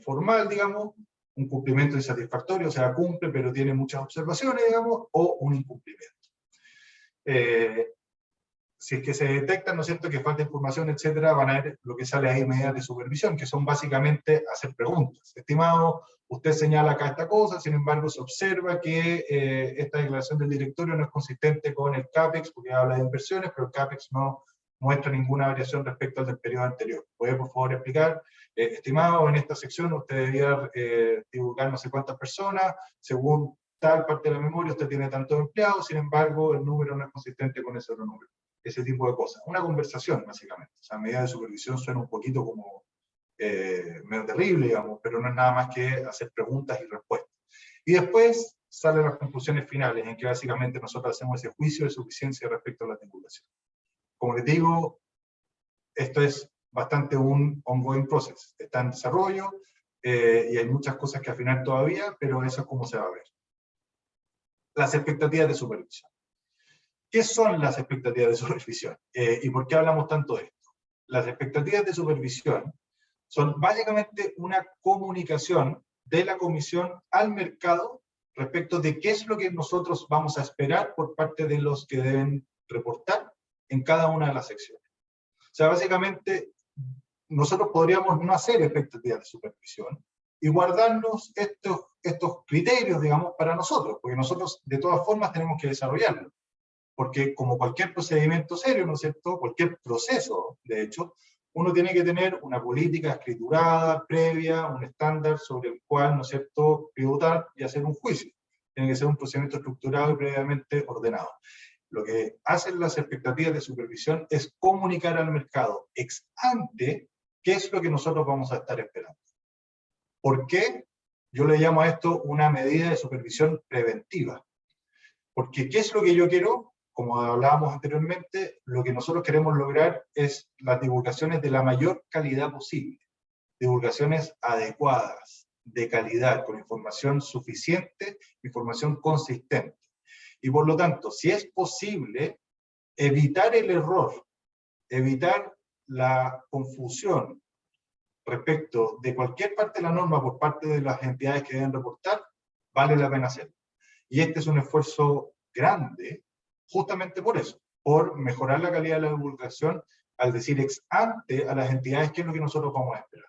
formal, digamos, un cumplimiento insatisfactorio, o sea, cumple pero tiene muchas observaciones, digamos, o un incumplimiento. Si es que se detecta, ¿no es cierto?, que falta información, etcétera, van a ver lo que sale ahí, medidas de supervisión, que son básicamente hacer preguntas. Estimado, usted señala acá esta cosa, sin embargo se observa que esta declaración del directorio no es consistente con el CAPEX, porque habla de inversiones, pero el CAPEX no muestra ninguna variación respecto al del periodo anterior. ¿Puede por favor explicar? Estimado, en esta sección usted debía divulgar no sé cuántas personas, según tal parte de la memoria usted tiene tantos empleados, sin embargo el número no es consistente con ese otro número. Ese tipo de cosas. Una conversación, básicamente. O sea, medida de supervisión suena un poquito como medio terrible, digamos, pero no es nada más que hacer preguntas y respuestas. Y después salen las conclusiones finales, en que básicamente nosotros hacemos ese juicio de suficiencia respecto a la divulgación. Como les digo, esto es bastante un ongoing process. Está en desarrollo, y hay muchas cosas que afinar todavía, pero eso es como se va a ver. Las expectativas de supervisión. ¿Qué son las expectativas de supervisión? ¿Y por qué hablamos tanto de esto? Las expectativas de supervisión son básicamente una comunicación de la comisión al mercado respecto de qué es lo que nosotros vamos a esperar por parte de los que deben reportar en cada una de las secciones. O sea, básicamente, nosotros podríamos no hacer expectativas de supervisión y guardarnos estos criterios, digamos, para nosotros, porque nosotros de todas formas tenemos que desarrollarlos. Porque como cualquier procedimiento serio, ¿no es cierto?, cualquier proceso, de hecho, uno tiene que tener una política escriturada, previa, un estándar sobre el cual, ¿no es cierto?, tributar y hacer un juicio. Tiene que ser un procedimiento estructurado y previamente ordenado. Lo que hacen las expectativas de supervisión es comunicar al mercado ex ante qué es lo que nosotros vamos a estar esperando. ¿Por qué? Yo le llamo a esto una medida de supervisión preventiva. Porque ¿qué es lo que yo quiero? Como hablábamos anteriormente, lo que nosotros queremos lograr es las divulgaciones de la mayor calidad posible. Divulgaciones adecuadas, de calidad, con información suficiente, información consistente. Y por lo tanto, si es posible, evitar el error, evitar la confusión respecto de cualquier parte de la norma por parte de las entidades que deben reportar, vale la pena hacerlo. Y este es un esfuerzo grande, justamente por eso, por mejorar la calidad de la divulgación, al decir ex ante a las entidades qué es lo que nosotros vamos a esperar.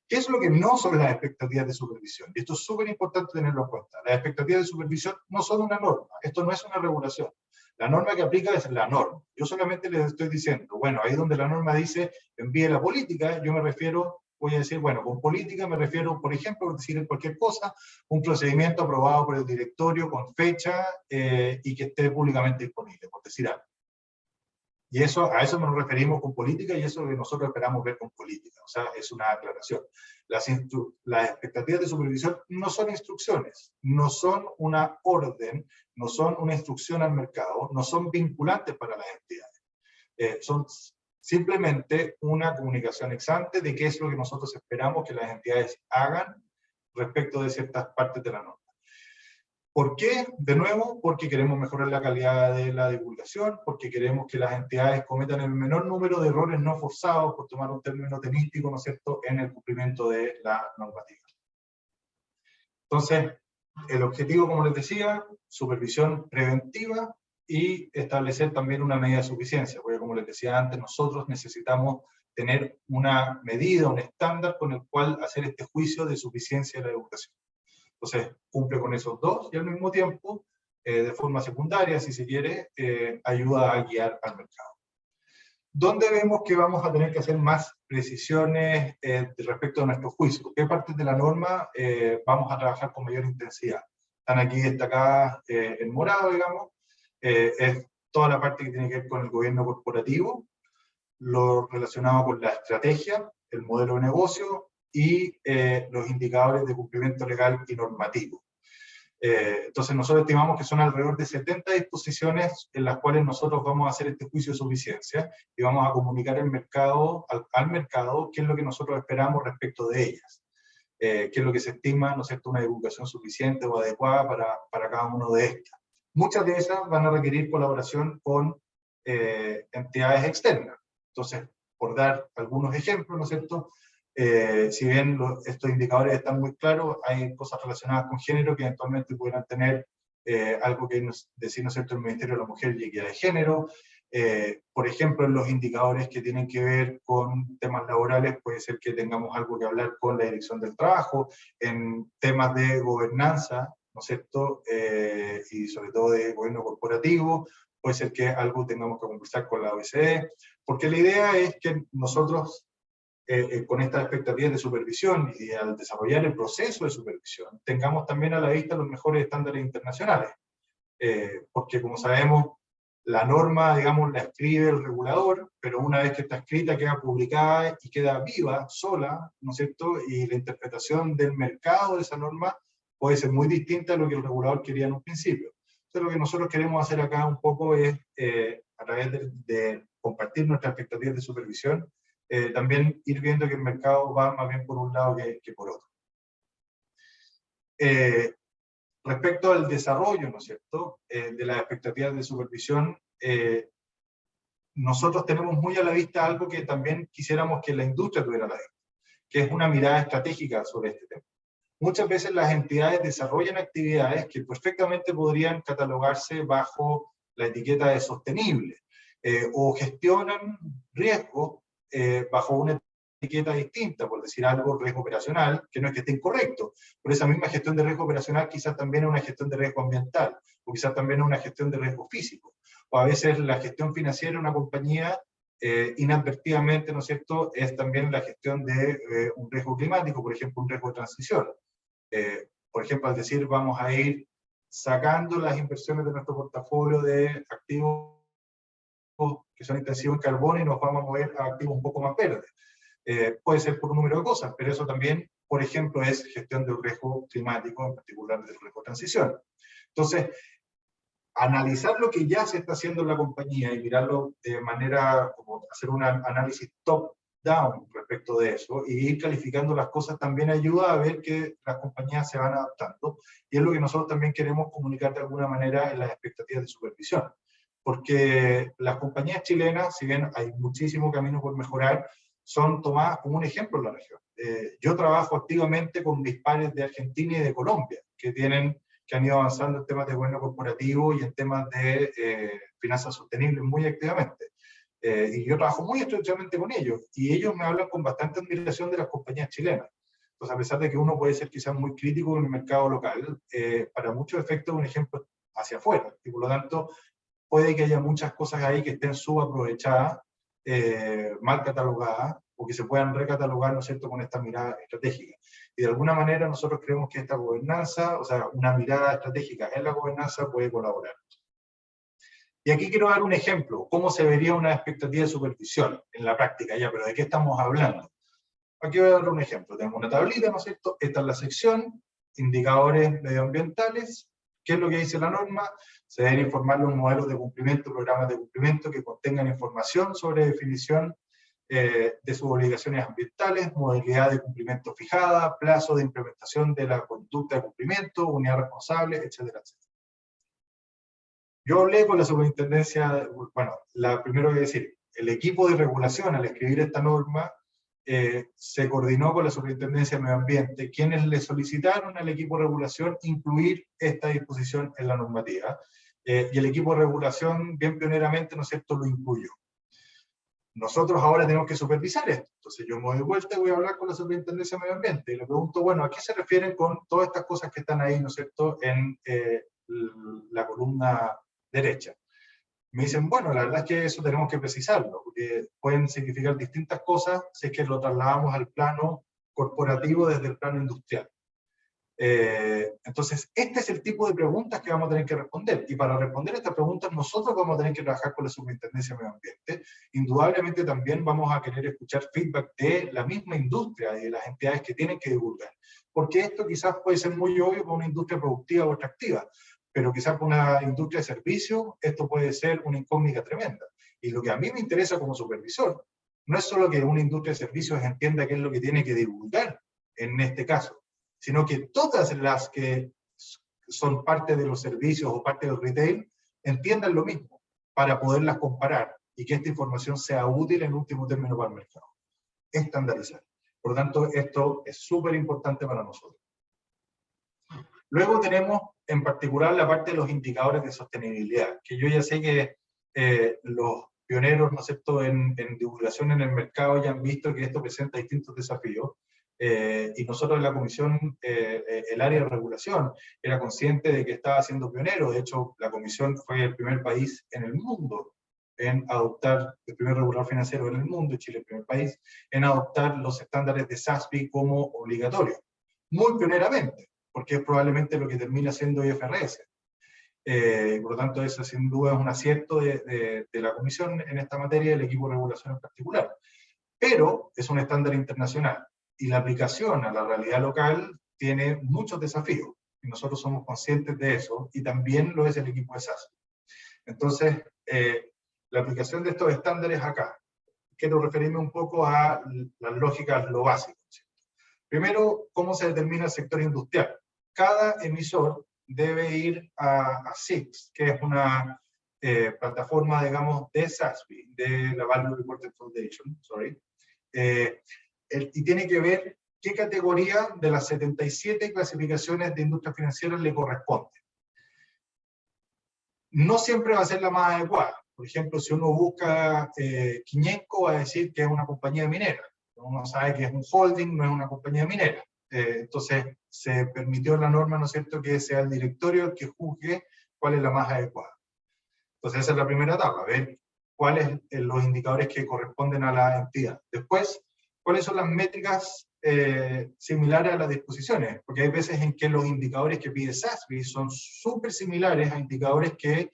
¿Qué es lo que no son las expectativas de supervisión? Y esto es súper importante tenerlo en cuenta. Las expectativas de supervisión no son una norma, esto no es una regulación. La norma que aplica es la norma. Yo solamente les estoy diciendo, bueno, ahí donde la norma dice envíe la política, yo me refiero, voy a decir, bueno, con política me refiero, por ejemplo, por decir cualquier cosa, un procedimiento aprobado por el directorio con fecha y que esté públicamente disponible, por decir algo. Y a eso nos referimos con política, y eso es lo que nosotros esperamos ver con política. O sea, es una aclaración. Las expectativas de supervisión no son instrucciones, no son una orden, no son una instrucción al mercado, no son vinculantes para las entidades. Son simplemente una comunicación ex ante de qué es lo que nosotros esperamos que las entidades hagan respecto de ciertas partes de la norma. ¿Por qué? De nuevo, porque queremos mejorar la calidad de la divulgación, porque queremos que las entidades cometan el menor número de errores no forzados, por tomar un término tenístico, ¿no es cierto?, en el cumplimiento de la normativa. Entonces, el objetivo, como les decía, supervisión preventiva y establecer también una medida de suficiencia, porque como les decía antes, nosotros necesitamos tener una medida, un estándar con el cual hacer este juicio de suficiencia de la divulgación. Entonces, cumple con esos dos y al mismo tiempo, de forma secundaria, si se quiere, ayuda a guiar al mercado. ¿Dónde vemos que vamos a tener que hacer más precisiones respecto a nuestros juicios? ¿Qué partes de la norma vamos a trabajar con mayor intensidad? Están aquí destacadas en morado, digamos. Es toda la parte que tiene que ver con el gobierno corporativo, lo relacionado con la estrategia, el modelo de negocio, y los indicadores de cumplimiento legal y normativo. Entonces nosotros estimamos que son alrededor de 70 disposiciones en las cuales nosotros vamos a hacer este juicio de suficiencia y vamos a comunicar al mercado qué es lo que nosotros esperamos respecto de ellas. Qué es lo que se estima, ¿no es cierto?, una divulgación suficiente o adecuada para cada uno de estas. Muchas de esas van a requerir colaboración con entidades externas. Entonces, por dar algunos ejemplos, ¿no es cierto?, si bien estos indicadores están muy claros, hay cosas relacionadas con género que eventualmente pudieran tener algo que decir, ¿no es cierto?, el Ministerio de la Mujer y Equidad de Género. Por ejemplo, en los indicadores que tienen que ver con temas laborales, puede ser que tengamos algo que hablar con la Dirección del Trabajo, en temas de gobernanza, ¿no es cierto?, y sobre todo de gobierno corporativo, puede ser que algo tengamos que conversar con la OECD, porque la idea es que nosotros, con estas expectativas de supervisión y al desarrollar el proceso de supervisión, tengamos también a la vista los mejores estándares internacionales. Porque como sabemos, la norma, digamos, la escribe el regulador, pero una vez que está escrita queda publicada y queda viva, sola, ¿no es cierto? Y la interpretación del mercado de esa norma puede ser muy distinta a lo que el regulador quería en un principio. Entonces lo que nosotros queremos hacer acá un poco es, a través de compartir nuestras expectativas de supervisión, también ir viendo que el mercado va más bien por un lado que por otro. Respecto al desarrollo, ¿no es cierto?, de las expectativas de supervisión, nosotros tenemos muy a la vista algo que también quisiéramos que la industria tuviera a la vista, que es una mirada estratégica sobre este tema. Muchas veces las entidades desarrollan actividades que perfectamente podrían catalogarse bajo la etiqueta de sostenible, o gestionan riesgos bajo una etiqueta distinta, por decir algo, riesgo operacional, que no es que esté incorrecto. Por esa misma gestión de riesgo operacional quizás también es una gestión de riesgo ambiental, o quizás también es una gestión de riesgo físico. O a veces la gestión financiera de una compañía, inadvertidamente, ¿no es cierto?, es también la gestión de un riesgo climático, por ejemplo, un riesgo de transición. Por ejemplo, al decir vamos a ir sacando las inversiones de nuestro portafolio de activos que son intensivos en carbono y nos vamos a mover a activos un poco más verdes. Puede ser por un número de cosas, pero eso también, por ejemplo, es gestión del riesgo climático, en particular del riesgo de transición. Entonces, analizar lo que ya se está haciendo en la compañía y mirarlo de manera, como hacer un análisis top-down respecto de eso, y ir calificando las cosas también ayuda a ver que las compañías se van adaptando, y es lo que nosotros también queremos comunicar de alguna manera en las expectativas de supervisión. Porque las compañías chilenas, si bien hay muchísimo camino por mejorar, son tomadas como un ejemplo en la región. Yo trabajo activamente con mis pares de Argentina y de Colombia, que han ido avanzando en temas de gobierno corporativo y en temas de finanzas sostenibles muy activamente. Y yo trabajo muy estrechamente con ellos, y ellos me hablan con bastante admiración de las compañías chilenas. Entonces, a pesar de que uno puede ser quizás muy crítico en el mercado local, para muchos efectos es un ejemplo hacia afuera, y por lo tanto, puede que haya muchas cosas ahí que estén subaprovechadas, mal catalogadas, o que se puedan recatalogar, ¿no es cierto?, con esta mirada estratégica. Y de alguna manera nosotros creemos que esta gobernanza, o sea, una mirada estratégica en la gobernanza puede colaborar. Y aquí quiero dar un ejemplo, cómo se vería una expectativa de supervisión en la práctica, ya, pero ¿de qué estamos hablando? Aquí voy a dar un ejemplo. Tenemos una tablita, ¿no es cierto? Esta es la sección, indicadores medioambientales. ¿Qué es lo que dice la norma? Se deben informar los modelos de cumplimiento, programas de cumplimiento que contengan información sobre definición de sus obligaciones ambientales, modalidad de cumplimiento fijada, plazo de implementación de la conducta de cumplimiento, unidad responsable, etcétera, etcétera. Yo hablé con la superintendencia, bueno, primero que decir, el equipo de regulación al escribir esta norma se coordinó con la Superintendencia de Medio Ambiente, quienes le solicitaron al equipo de regulación incluir esta disposición en la normativa, y el equipo de regulación, bien pioneramente, ¿no es cierto?, lo incluyó. Nosotros ahora tenemos que supervisar esto, entonces yo me doy vuelta y voy a hablar con la Superintendencia de Medio Ambiente, y le pregunto, bueno, ¿a qué se refieren con todas estas cosas que están ahí, ¿no es cierto?, en la columna derecha? Me dicen, bueno, la verdad es que eso tenemos que precisarlo, porque pueden significar distintas cosas si es que lo trasladamos al plano corporativo desde el plano industrial. Entonces, este es el tipo de preguntas que vamos a tener que responder. Y para responder estas preguntas, nosotros vamos a tener que trabajar con la Superintendencia de Medio Ambiente. Indudablemente también vamos a querer escuchar feedback de la misma industria y de las entidades que tienen que divulgar. Porque esto quizás puede ser muy obvio para una industria productiva o extractiva, pero quizás para una industria de servicio, esto puede ser una incógnita tremenda. Y lo que a mí me interesa como supervisor, no es solo que una industria de servicios entienda qué es lo que tiene que divulgar en este caso, sino que todas las que son parte de los servicios o parte del retail entiendan lo mismo para poderlas comparar y que esta información sea útil en último término para el mercado. Estandarizar. Por lo tanto, esto es súper importante para nosotros. Luego tenemos en particular la parte de los indicadores de sostenibilidad, que yo ya sé que los pioneros, ¿no es cierto?, en divulgación en el mercado ya han visto que esto presenta distintos desafíos. Y nosotros en la comisión, el área de regulación, era consciente de que estaba siendo pionero. De hecho, la comisión fue el primer país en el mundo en adoptar, el primer regulador financiero en el mundo, y Chile el primer país, en adoptar los estándares de SASB como obligatorios. Muy pioneramente, porque es probablemente lo que termina siendo IFRS. Por lo tanto, eso sin duda es un acierto de la comisión en esta materia, del equipo de regulación en particular. Pero es un estándar internacional. Y la aplicación a la realidad local tiene muchos desafíos, y nosotros somos conscientes de eso, y también lo es el equipo de SASB. Entonces, la aplicación de estos estándares acá, quiero referirme un poco a las lógicas, lo básico, ¿cierto? Primero, ¿cómo se determina el sector industrial? Cada emisor debe ir a SIX, que es una plataforma, digamos, de SASB, de la Value Reporting Foundation, y tiene que ver qué categoría de las 77 clasificaciones de industria financiera le corresponde. No siempre va a ser la más adecuada. Por ejemplo, si uno busca Quiñenco, va a decir que es una compañía minera. Uno sabe que es un holding, no es una compañía minera. Entonces, se permitió en la norma, ¿no es cierto?, que sea el directorio el que juzgue cuál es la más adecuada. Entonces, esa es la primera etapa, ver cuáles son los indicadores que corresponden a la entidad. Después, cuáles son las métricas similares a las disposiciones, porque hay veces en que los indicadores que pide SASB son súper similares a indicadores que,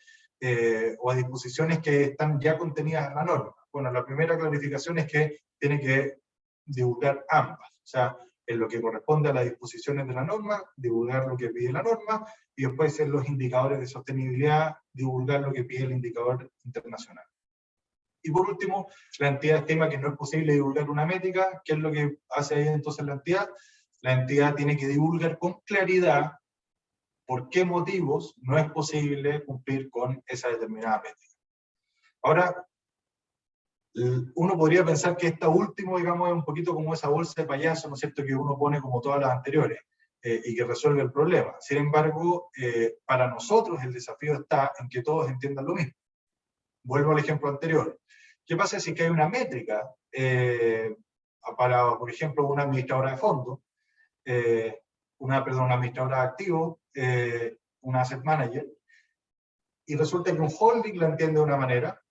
o a disposiciones que están ya contenidas en la norma. Bueno, la primera clarificación es que tiene que divulgar ambas, o sea, en lo que corresponde a las disposiciones de la norma, divulgar lo que pide la norma, y después en los indicadores de sostenibilidad, divulgar lo que pide el indicador internacional. Y por último, la entidad estima que no es posible divulgar una métrica. ¿Qué es lo que hace ahí entonces la entidad? La entidad tiene que divulgar con claridad por qué motivos no es posible cumplir con esa determinada métrica. Ahora, uno podría pensar que esta última, digamos, es un poquito como esa bolsa de payaso, ¿no es cierto?, que uno pone como todas las anteriores, y que resuelve el problema. Sin embargo, para nosotros el desafío está en que todos entiendan lo mismo. Vuelvo al ejemplo anterior. ¿Qué pasa si hay una métrica para, por ejemplo, una administradora de fondos, una administradora de activos, una asset manager, y resulta que un holding la entiende de una manera,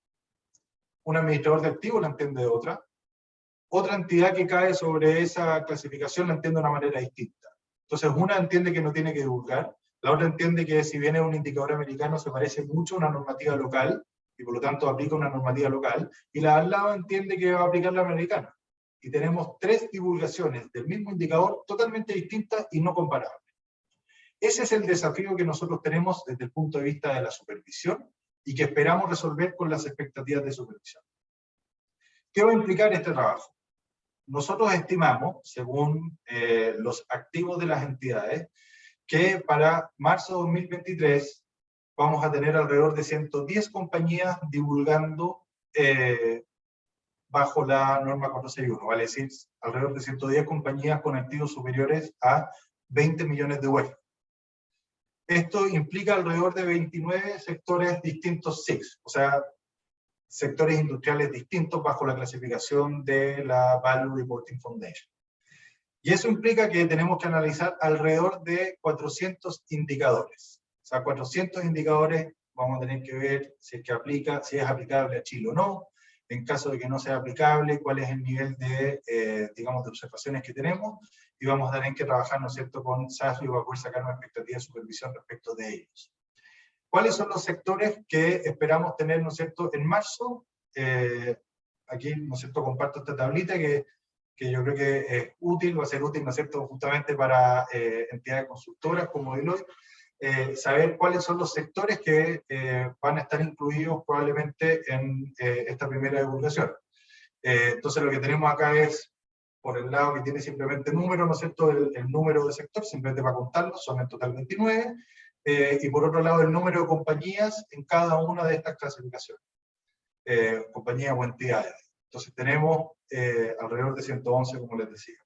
un administrador de activos la entiende de otra entidad que cae sobre esa clasificación la entiende de una manera distinta? Entonces, una entiende que no tiene que divulgar, la otra entiende que si viene un indicador americano se parece mucho a una normativa local, y por lo tanto aplica una normativa local, y la al lado entiende que va a aplicar la americana. Y tenemos tres divulgaciones del mismo indicador totalmente distintas y no comparables. Ese es el desafío que nosotros tenemos desde el punto de vista de la supervisión y que esperamos resolver con las expectativas de supervisión. ¿Qué va a implicar este trabajo? Nosotros estimamos, según los activos de las entidades, que para marzo de 2023 vamos a tener alrededor de 110 compañías divulgando bajo la norma 461, vale decir, alrededor de 110 compañías con activos superiores a 20 millones de UF. Esto implica alrededor de 29 sectores distintos SIX, o sea, sectores industriales distintos bajo la clasificación de la Value Reporting Foundation. Y eso implica que tenemos que analizar alrededor de 400 indicadores. O sea, 400 indicadores vamos a tener que ver si es que aplica, si es aplicable a Chile o no, en caso de que no sea aplicable, cuál es el nivel de, digamos, de observaciones que tenemos, y vamos a tener que trabajar, ¿no es cierto?, con SASB para poder sacar una expectativa de supervisión respecto de ellos. ¿Cuáles son los sectores que esperamos tener, ¿no es cierto?, en marzo? Aquí, ¿no es cierto?, comparto esta tablita que yo creo que es útil, va a ser útil, ¿no es cierto?, justamente para entidades consultoras como Deloitte, saber cuáles son los sectores que van a estar incluidos probablemente en esta primera divulgación. Entonces lo que tenemos acá es, por el lado que tiene simplemente número, ¿no es cierto?, el número de sector, simplemente para contarlo, son en total 29, y por otro lado el número de compañías en cada una de estas clasificaciones, compañías o entidades. Entonces tenemos alrededor de 111, como les decía.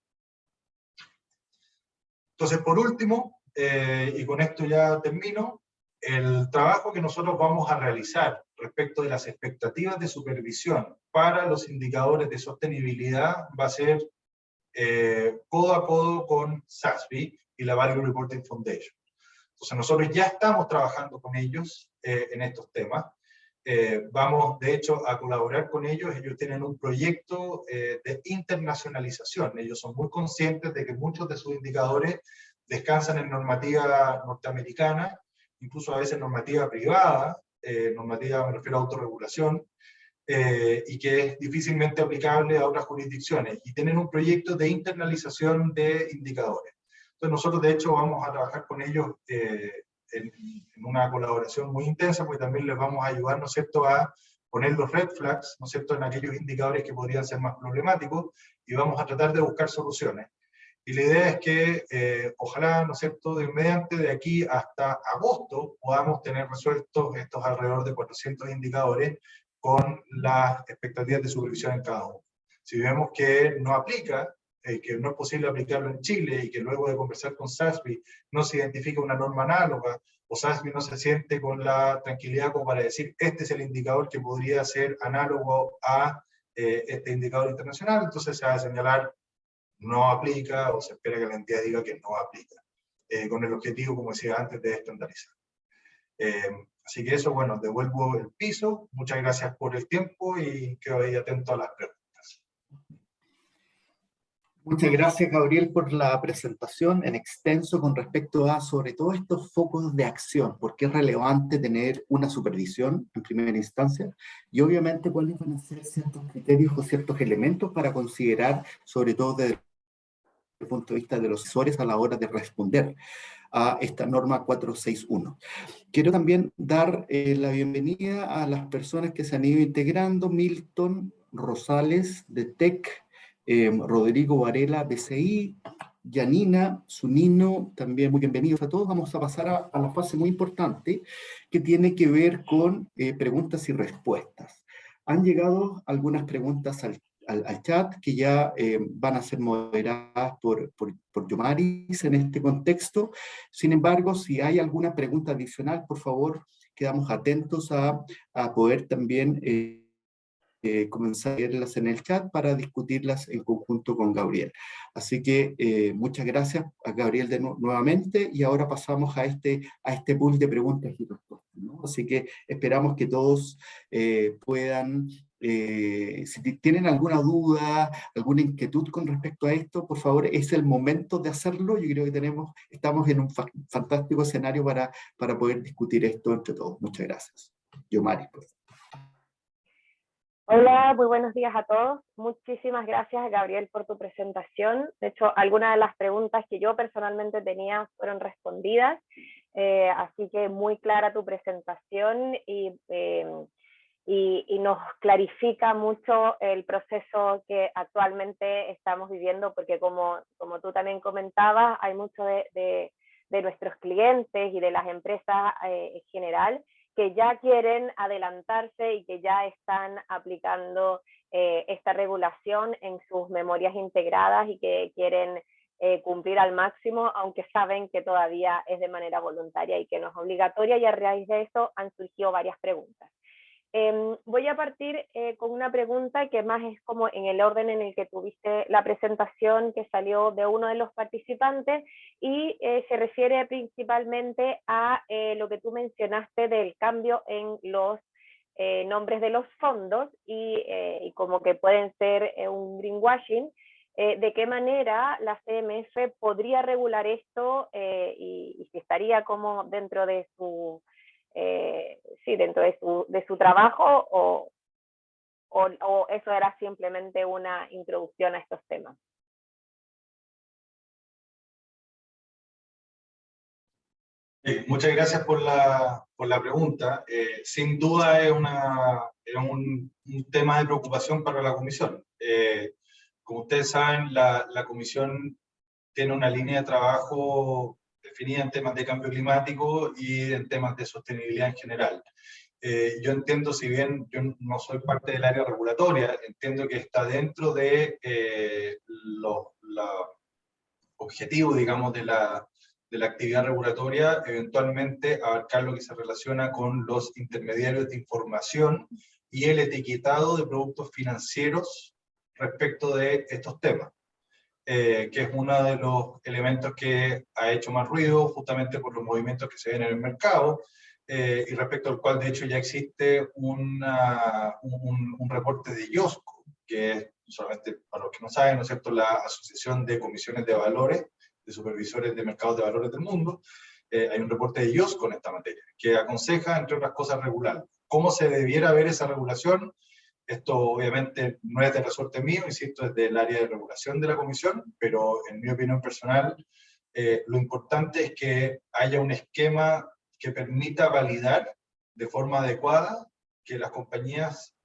Entonces, por último, y con esto ya termino, el trabajo que nosotros vamos a realizar respecto de las expectativas de supervisión para los indicadores de sostenibilidad va a ser codo a codo con SASB y la Value Reporting Foundation. Entonces nosotros ya estamos trabajando con ellos en estos temas. Vamos, de hecho, a colaborar con ellos. Ellos tienen un proyecto de internacionalización. Ellos son muy conscientes de que muchos de sus indicadores descansan en normativa norteamericana, incluso a veces normativa privada, normativa, me refiero a autorregulación, y que es difícilmente aplicable a otras jurisdicciones. Y tienen un proyecto de internalización de indicadores. Entonces nosotros, de hecho, vamos a trabajar con ellos en una colaboración muy intensa, porque también les vamos a ayudar, ¿no es cierto?, a poner los red flags, ¿no es cierto?, en aquellos indicadores que podrían ser más problemáticos, y vamos a tratar de buscar soluciones. Y la idea es que, ojalá, ¿no es cierto?, de aquí hasta agosto podamos tener resueltos estos alrededor de 400 indicadores con las expectativas de supervisión en cada uno. Si vemos que no aplica, que no es posible aplicarlo en Chile y que luego de conversar con SASB no se identifica una norma análoga o SASB no se siente con la tranquilidad como para decir este es el indicador que podría ser análogo a este indicador internacional, entonces se va a señalar no aplica o se espera que la entidad diga que no aplica, con el objetivo, como decía antes, de estandarizar. Así que eso, bueno, devuelvo el piso, muchas gracias por el tiempo y quedo ahí atento a las preguntas. Muchas gracias, Gabriel, por la presentación en extenso con respecto a, sobre todo, estos focos de acción, porque es relevante tener una supervisión en primera instancia y obviamente cuáles van a ser ciertos criterios o ciertos elementos para considerar, sobre todo desde el punto de vista de los asesores a la hora de responder a esta norma 461. Quiero también dar la bienvenida a las personas que se han ido integrando: Milton Rosales de TEC, Rodrigo Varela, BCI, Yanina, Zunino, también muy bienvenidos a todos. Vamos a pasar a la fase muy importante que tiene que ver con preguntas y respuestas. Han llegado algunas preguntas al chat que ya van a ser moderadas por Yomaris en este contexto. Sin embargo, si hay alguna pregunta adicional, por favor, quedamos atentos a poder también comenzar a leerlas en el chat para discutirlas en conjunto con Gabriel. Así que muchas gracias a Gabriel nuevamente, y ahora pasamos a este pool de preguntas y respuestas, ¿no? Así que esperamos que todos puedan, si tienen alguna duda, alguna inquietud con respecto a esto, por favor, es el momento de hacerlo. Yo creo que estamos en un fantástico escenario para poder discutir esto entre todos. Muchas gracias. Yomari, por favor. Hola, muy buenos días a todos. Muchísimas gracias, Gabriel, por tu presentación. De hecho, algunas de las preguntas que yo personalmente tenía fueron respondidas, así que muy clara tu presentación y nos clarifica mucho el proceso que actualmente estamos viviendo, porque como tú también comentabas, hay mucho de nuestros clientes y de las empresas en general que ya quieren adelantarse y que ya están aplicando esta regulación en sus memorias integradas y que quieren cumplir al máximo, aunque saben que todavía es de manera voluntaria y que no es obligatoria, y a raíz de eso han surgido varias preguntas. Voy a partir con una pregunta que más es como en el orden en el que tuviste la presentación que salió de uno de los participantes, y se refiere principalmente a lo que tú mencionaste del cambio en los nombres de los fondos y como que pueden ser un greenwashing, de qué manera la CMF podría regular esto y si estaría como dentro de su, sí, dentro de su trabajo o eso era simplemente una introducción a estos temas. Muchas gracias por la pregunta. Sin duda es un tema de preocupación para la Comisión. Como ustedes saben, la Comisión tiene una línea de trabajo definida en temas de cambio climático y en temas de sostenibilidad en general. Yo entiendo, si bien yo no soy parte del área regulatoria, entiendo que está dentro de los objetivos, digamos, de la actividad regulatoria, eventualmente abarcar lo que se relaciona con los intermediarios de información y el etiquetado de productos financieros respecto de estos temas, que es uno de los elementos que ha hecho más ruido justamente por los movimientos que se ven en el mercado, y respecto al cual de hecho ya existe un reporte de IOSCO, que es, solamente para los que no saben, ¿no es cierto?, la Asociación de Comisiones de Valores, de Supervisores de Mercados de Valores del Mundo. Hay un reporte de IOSCO en esta materia, que aconseja, entre otras cosas, regular. ¿Cómo se debiera ver esa regulación? Esto obviamente no es de resorte mío, insisto, es del área de regulación de la Comisión, pero en mi opinión personal, lo importante es que haya un esquema que permita validar de forma adecuada que las compañías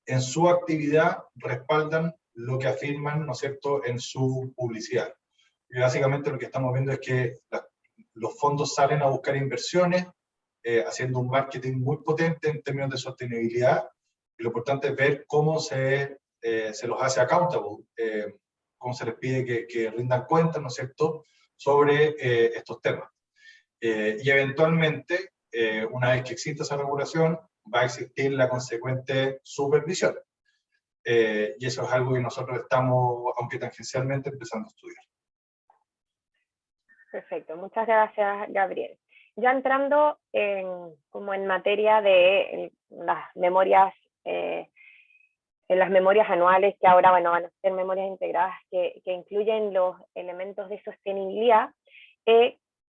en su actividad respaldan lo que afirman, ¿no es cierto?, en su publicidad. Y básicamente lo que estamos viendo es que los fondos salen a buscar inversiones, haciendo un marketing muy potente en términos de sostenibilidad, y lo importante es ver cómo se los hace accountable, cómo se les pide que rindan cuentas, ¿no es cierto?, sobre estos temas. Y eventualmente, una vez que exista esa regulación, va a existir la consecuente supervisión. Y eso es algo que nosotros estamos, aunque tangencialmente, empezando a estudiar. Perfecto, muchas gracias, Gabriel. Ya entrando como en materia de las memorias, en las memorias anuales, que ahora bueno, van a ser memorias integradas que incluyen los elementos de sostenibilidad,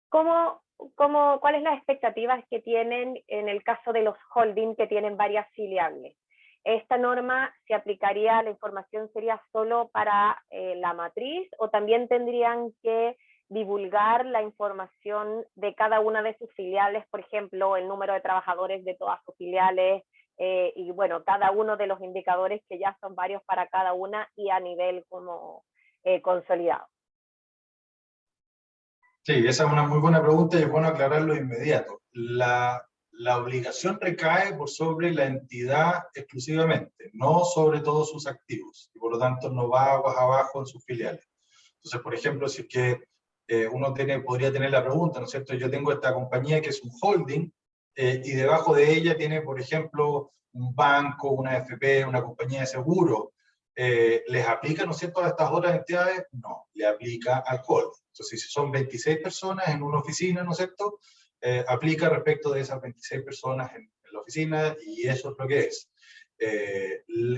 ¿cuáles son las expectativas que tienen en el caso de los holding que tienen varias filiales? ¿Esta norma se aplicaría, la información sería solo para la matriz o también tendrían que divulgar la información de cada una de sus filiales, por ejemplo, el número de trabajadores de todas sus filiales, y bueno, cada uno de los indicadores que ya son varios para cada una y a nivel como consolidado? Sí, esa es una muy buena pregunta y es bueno aclararlo de inmediato. La obligación recae por sobre la entidad exclusivamente, no sobre todos sus activos, y por lo tanto no va aguas abajo en sus filiales. Entonces, por ejemplo, si es que uno podría tener la pregunta, ¿no es cierto? Yo tengo esta compañía que es un holding, y debajo de ella tiene, por ejemplo, un banco, una AFP, una compañía de seguro. ¿Les aplica, ¿no es cierto?, a estas otras entidades? No, le aplica al holding. Entonces, si son 26 personas en una oficina, ¿no es cierto?, aplica respecto de esas 26 personas en la oficina, y eso es lo que es.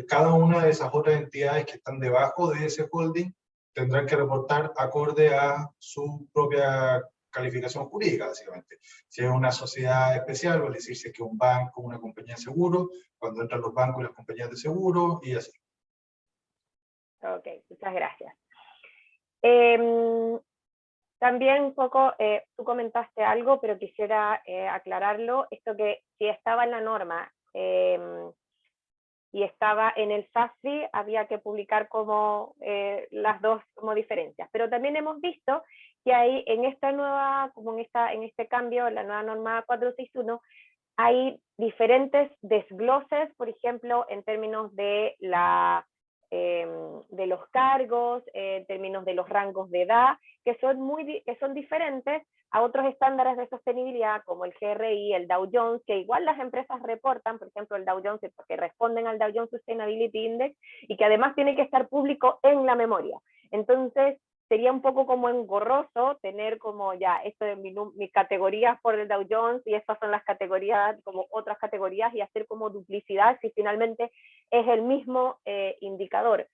Cada una de esas otras entidades que están debajo de ese holding tendrán que reportar acorde a su propia calificación jurídica, básicamente. Si es una sociedad especial, vale decir, si es que un banco, una compañía de seguro, cuando entran los bancos y las compañías de seguro, y así. Ok, muchas gracias. También un poco, tú comentaste algo, pero quisiera aclararlo, esto que si estaba en la norma y estaba en el SASB, había que publicar como las dos como diferencias, pero también hemos visto que hay en esta nueva, como en este cambio, la nueva norma 461, hay diferentes desgloses, por ejemplo, en términos de de los cargos, en términos de los rangos de edad, que son diferentes a otros estándares de sostenibilidad como el GRI, el Dow Jones, que igual las empresas reportan, por ejemplo el Dow Jones, porque responden al Dow Jones Sustainability Index, y que además tiene que estar público en la memoria. Entonces, sería un poco como engorroso tener como ya esto de mis categorías por el Dow Jones y estas son las categorías como otras categorías y hacer como duplicidad si finalmente es el mismo indicador.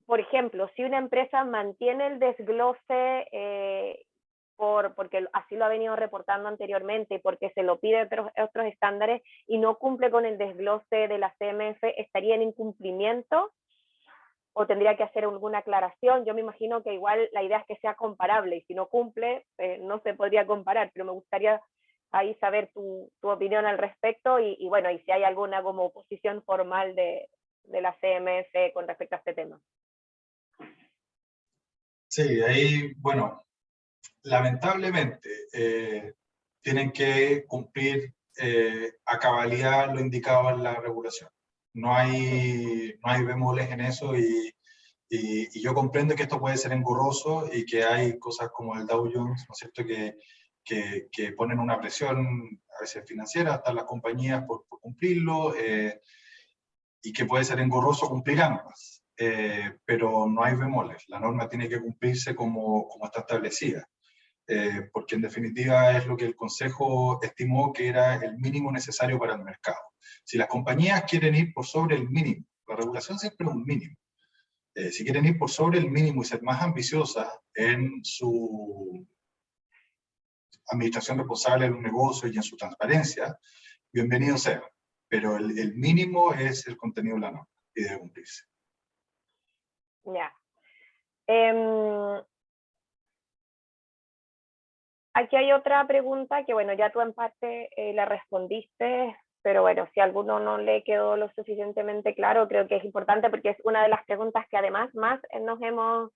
Por ejemplo, si una empresa mantiene el desglose porque así lo ha venido reportando anteriormente, porque se lo pide otros estándares y no cumple con el desglose de la CMF, ¿estaría en incumplimiento? ¿O tendría que hacer alguna aclaración? Yo me imagino que igual la idea es que sea comparable, y si no cumple, no se podría comparar, pero me gustaría ahí saber tu opinión al respecto, y bueno, y si hay alguna como posición formal de la CMF con respecto a este tema. Sí, ahí, bueno, lamentablemente tienen que cumplir a cabalidad lo indicado en la regulación. No hay bemoles en eso y yo comprendo que esto puede ser engorroso y que hay cosas como el Dow Jones, ¿no es cierto?, que ponen una presión a veces financiera hasta las compañías por cumplirlo y que puede ser engorroso cumplir ambas. Pero no hay bemoles, la norma tiene que cumplirse como está establecida. Porque en definitiva es lo que el Consejo estimó que era el mínimo necesario para el mercado. Si las compañías quieren ir por sobre el mínimo, la regulación siempre es un mínimo, si quieren ir por sobre el mínimo y ser más ambiciosas en su administración responsable de un negocio y en su transparencia, bienvenido sea. Pero el mínimo es el contenido de la norma y debe cumplirse. Ya. Aquí hay otra pregunta que, bueno, ya tú en parte la respondiste, pero bueno, si a alguno no le quedó lo suficientemente claro, creo que es importante porque es una de las preguntas que además más nos hemos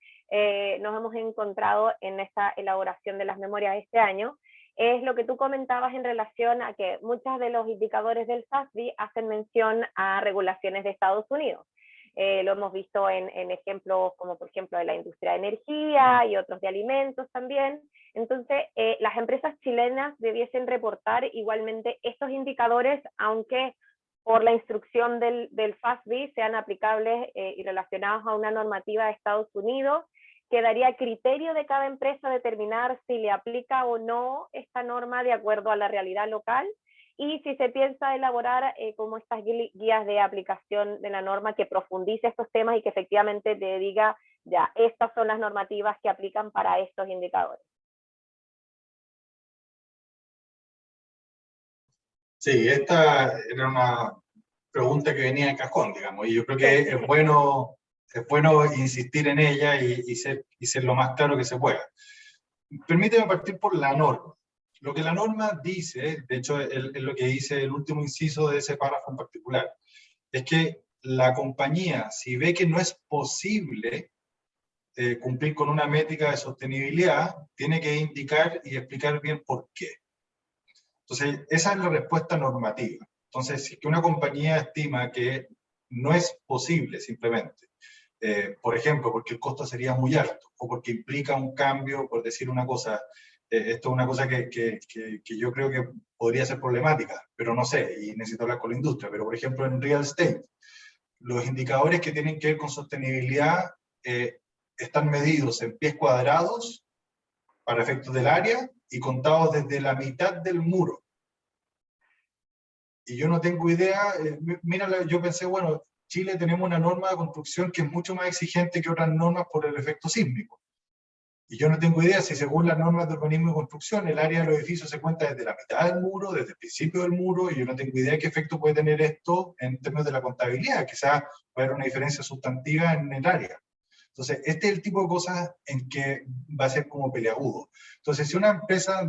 encontrado en esta elaboración de las memorias este año, es lo que tú comentabas en relación a que muchos de los indicadores del SASB hacen mención a regulaciones de Estados Unidos. Lo hemos visto en ejemplos como por ejemplo de la industria de energía y otros de alimentos también. Entonces, las empresas chilenas debiesen reportar igualmente estos indicadores, aunque por la instrucción del FASB sean aplicables y relacionados a una normativa de Estados Unidos, que daría criterio de cada empresa determinar si le aplica o no esta norma de acuerdo a la realidad local. Y si se piensa elaborar como estas guías de aplicación de la norma que profundice estos temas y que efectivamente te diga, ya, estas son las normativas que aplican para estos indicadores. Sí, esta era una pregunta que venía de cajón, digamos, y yo creo que es bueno insistir en ella y ser lo más claro que se pueda. Permíteme partir por la norma. Lo que la norma dice, de hecho es lo que dice el último inciso de ese párrafo en particular, es que la compañía, si ve que no es posible cumplir con una métrica de sostenibilidad, tiene que indicar y explicar bien por qué. Entonces, esa es la respuesta normativa. Entonces, si una compañía estima que no es posible simplemente, por ejemplo, porque el costo sería muy alto, o porque implica un cambio, por decir una cosa, esto es una cosa que yo creo que podría ser problemática, pero no sé, y necesito hablar con la industria, pero por ejemplo en real estate, los indicadores que tienen que ver con sostenibilidad están medidos en pies cuadrados para efectos del área y contados desde la mitad del muro. Y yo no tengo idea, mira, yo pensé, bueno, Chile tenemos una norma de construcción que es mucho más exigente que otras normas por el efecto sísmico. Y yo no tengo idea si según las normas de urbanismo y construcción el área de los edificios se cuenta desde la mitad del muro, desde el principio del muro, y yo no tengo idea qué efecto puede tener esto en términos de la contabilidad. Quizás puede haber una diferencia sustantiva en el área. Entonces, este es el tipo de cosas en que va a ser como peleagudo. Entonces, si una empresa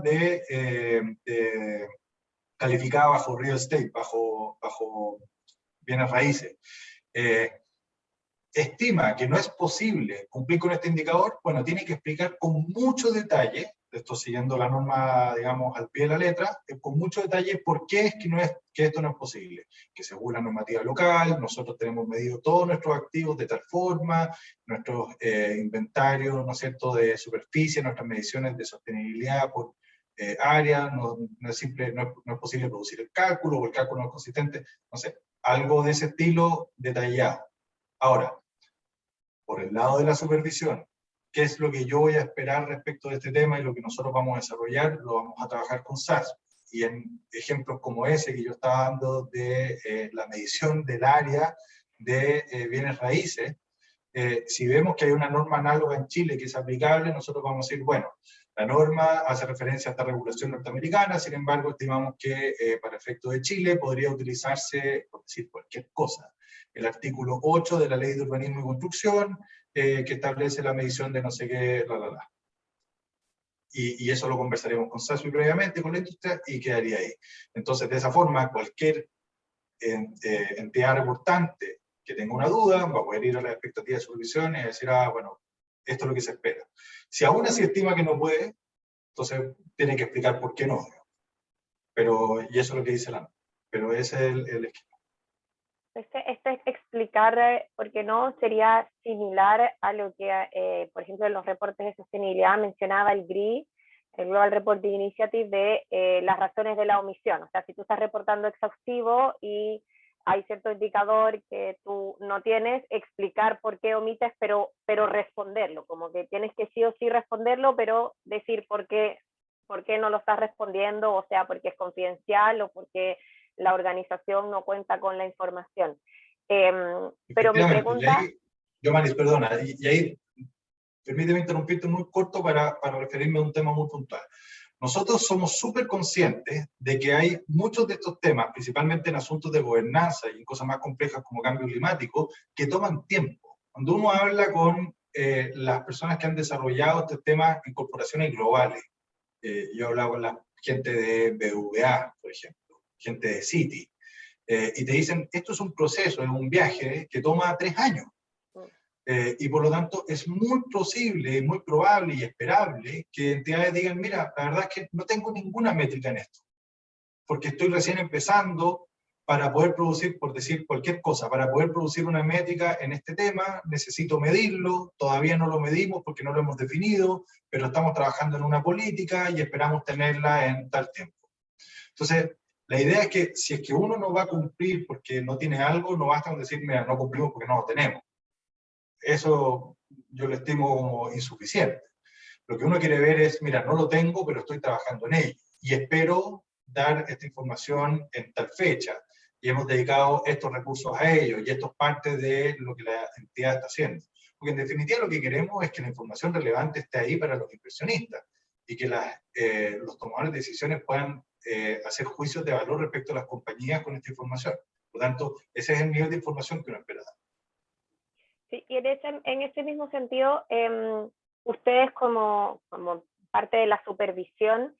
calificada bajo real estate, bajo bienes raíces, estima que no es posible cumplir con este indicador, bueno, tiene que explicar con mucho detalle, esto siguiendo la norma, digamos, al pie de la letra, con mucho detalle por qué es que esto no es posible. Que según la normativa local, nosotros tenemos medido todos nuestros activos de tal forma, nuestros inventarios, ¿no es cierto?, de superficie, nuestras mediciones de sostenibilidad por área, no es posible producir el cálculo, o el cálculo no es consistente, no sé, algo de ese estilo detallado. Ahora, por el lado de la supervisión, qué es lo que yo voy a esperar respecto de este tema y lo que nosotros vamos a desarrollar, lo vamos a trabajar con SAS. Y en ejemplos como ese que yo estaba dando de la medición del área de bienes raíces, si vemos que hay una norma análoga en Chile que es aplicable, nosotros vamos a decir, bueno, la norma hace referencia a esta regulación norteamericana, sin embargo, estimamos que para efecto de Chile podría utilizarse, por decir cualquier cosa, el artículo 8 de la Ley de Urbanismo y Construcción, que establece la medición de no sé qué, Y eso lo conversaremos con SASUI previamente, con la industria, y quedaría ahí. Entonces, de esa forma, cualquier entidad reportante que tenga una duda va a poder ir a la expectativa de supervisión y decir, bueno, esto es lo que se espera. Si aún así estima que no puede, entonces tiene que explicar por qué no. Y eso es lo que dice la norma. Pero ese es el esquema. Este explicar por qué no sería similar a lo que, por ejemplo, en los reportes de sostenibilidad mencionaba el GRI, el Global Reporting Initiative, de las razones de la omisión. O sea, si tú estás reportando exhaustivo y hay cierto indicador que tú no tienes, explicar por qué omites, pero responderlo, como que tienes que sí o sí responderlo, pero decir por qué no lo estás respondiendo, o sea, porque es confidencial o porque la organización no cuenta con la información. Pero mi pregunta... Yomanis, perdona, y ahí permíteme interrumpirte muy corto para referirme a un tema muy puntual. Nosotros somos súper conscientes de que hay muchos de estos temas, principalmente en asuntos de gobernanza y en cosas más complejas como cambio climático, que toman tiempo. Cuando uno habla con las personas que han desarrollado estos temas en corporaciones globales, yo he hablado con la gente de BVA, por ejemplo, gente de Citi, y te dicen, esto es un proceso, es un viaje que toma 3 años. Y por lo tanto es muy posible, muy probable y esperable que entidades digan, mira, la verdad es que no tengo ninguna métrica en esto, porque estoy recién empezando. Para poder producir, por decir cualquier cosa, para poder producir una métrica en este tema, necesito medirlo, todavía no lo medimos porque no lo hemos definido, pero estamos trabajando en una política y esperamos tenerla en tal tiempo. Entonces, la idea es que si es que uno no va a cumplir porque no tiene algo, no basta con decir, mira, no cumplimos porque no lo tenemos. Eso yo lo estimo como insuficiente. Lo que uno quiere ver es, mira, no lo tengo, pero estoy trabajando en ello. Y espero dar esta información en tal fecha. Y hemos dedicado estos recursos a ello. Y esto es parte de lo que la entidad está haciendo. Porque en definitiva lo que queremos es que la información relevante esté ahí para los inversionistas. Y que los tomadores de decisiones puedan hacer juicios de valor respecto a las compañías con esta información. Por lo tanto, ese es el nivel de información que uno espera dar. Sí, y en ese mismo sentido, ustedes como parte de la supervisión,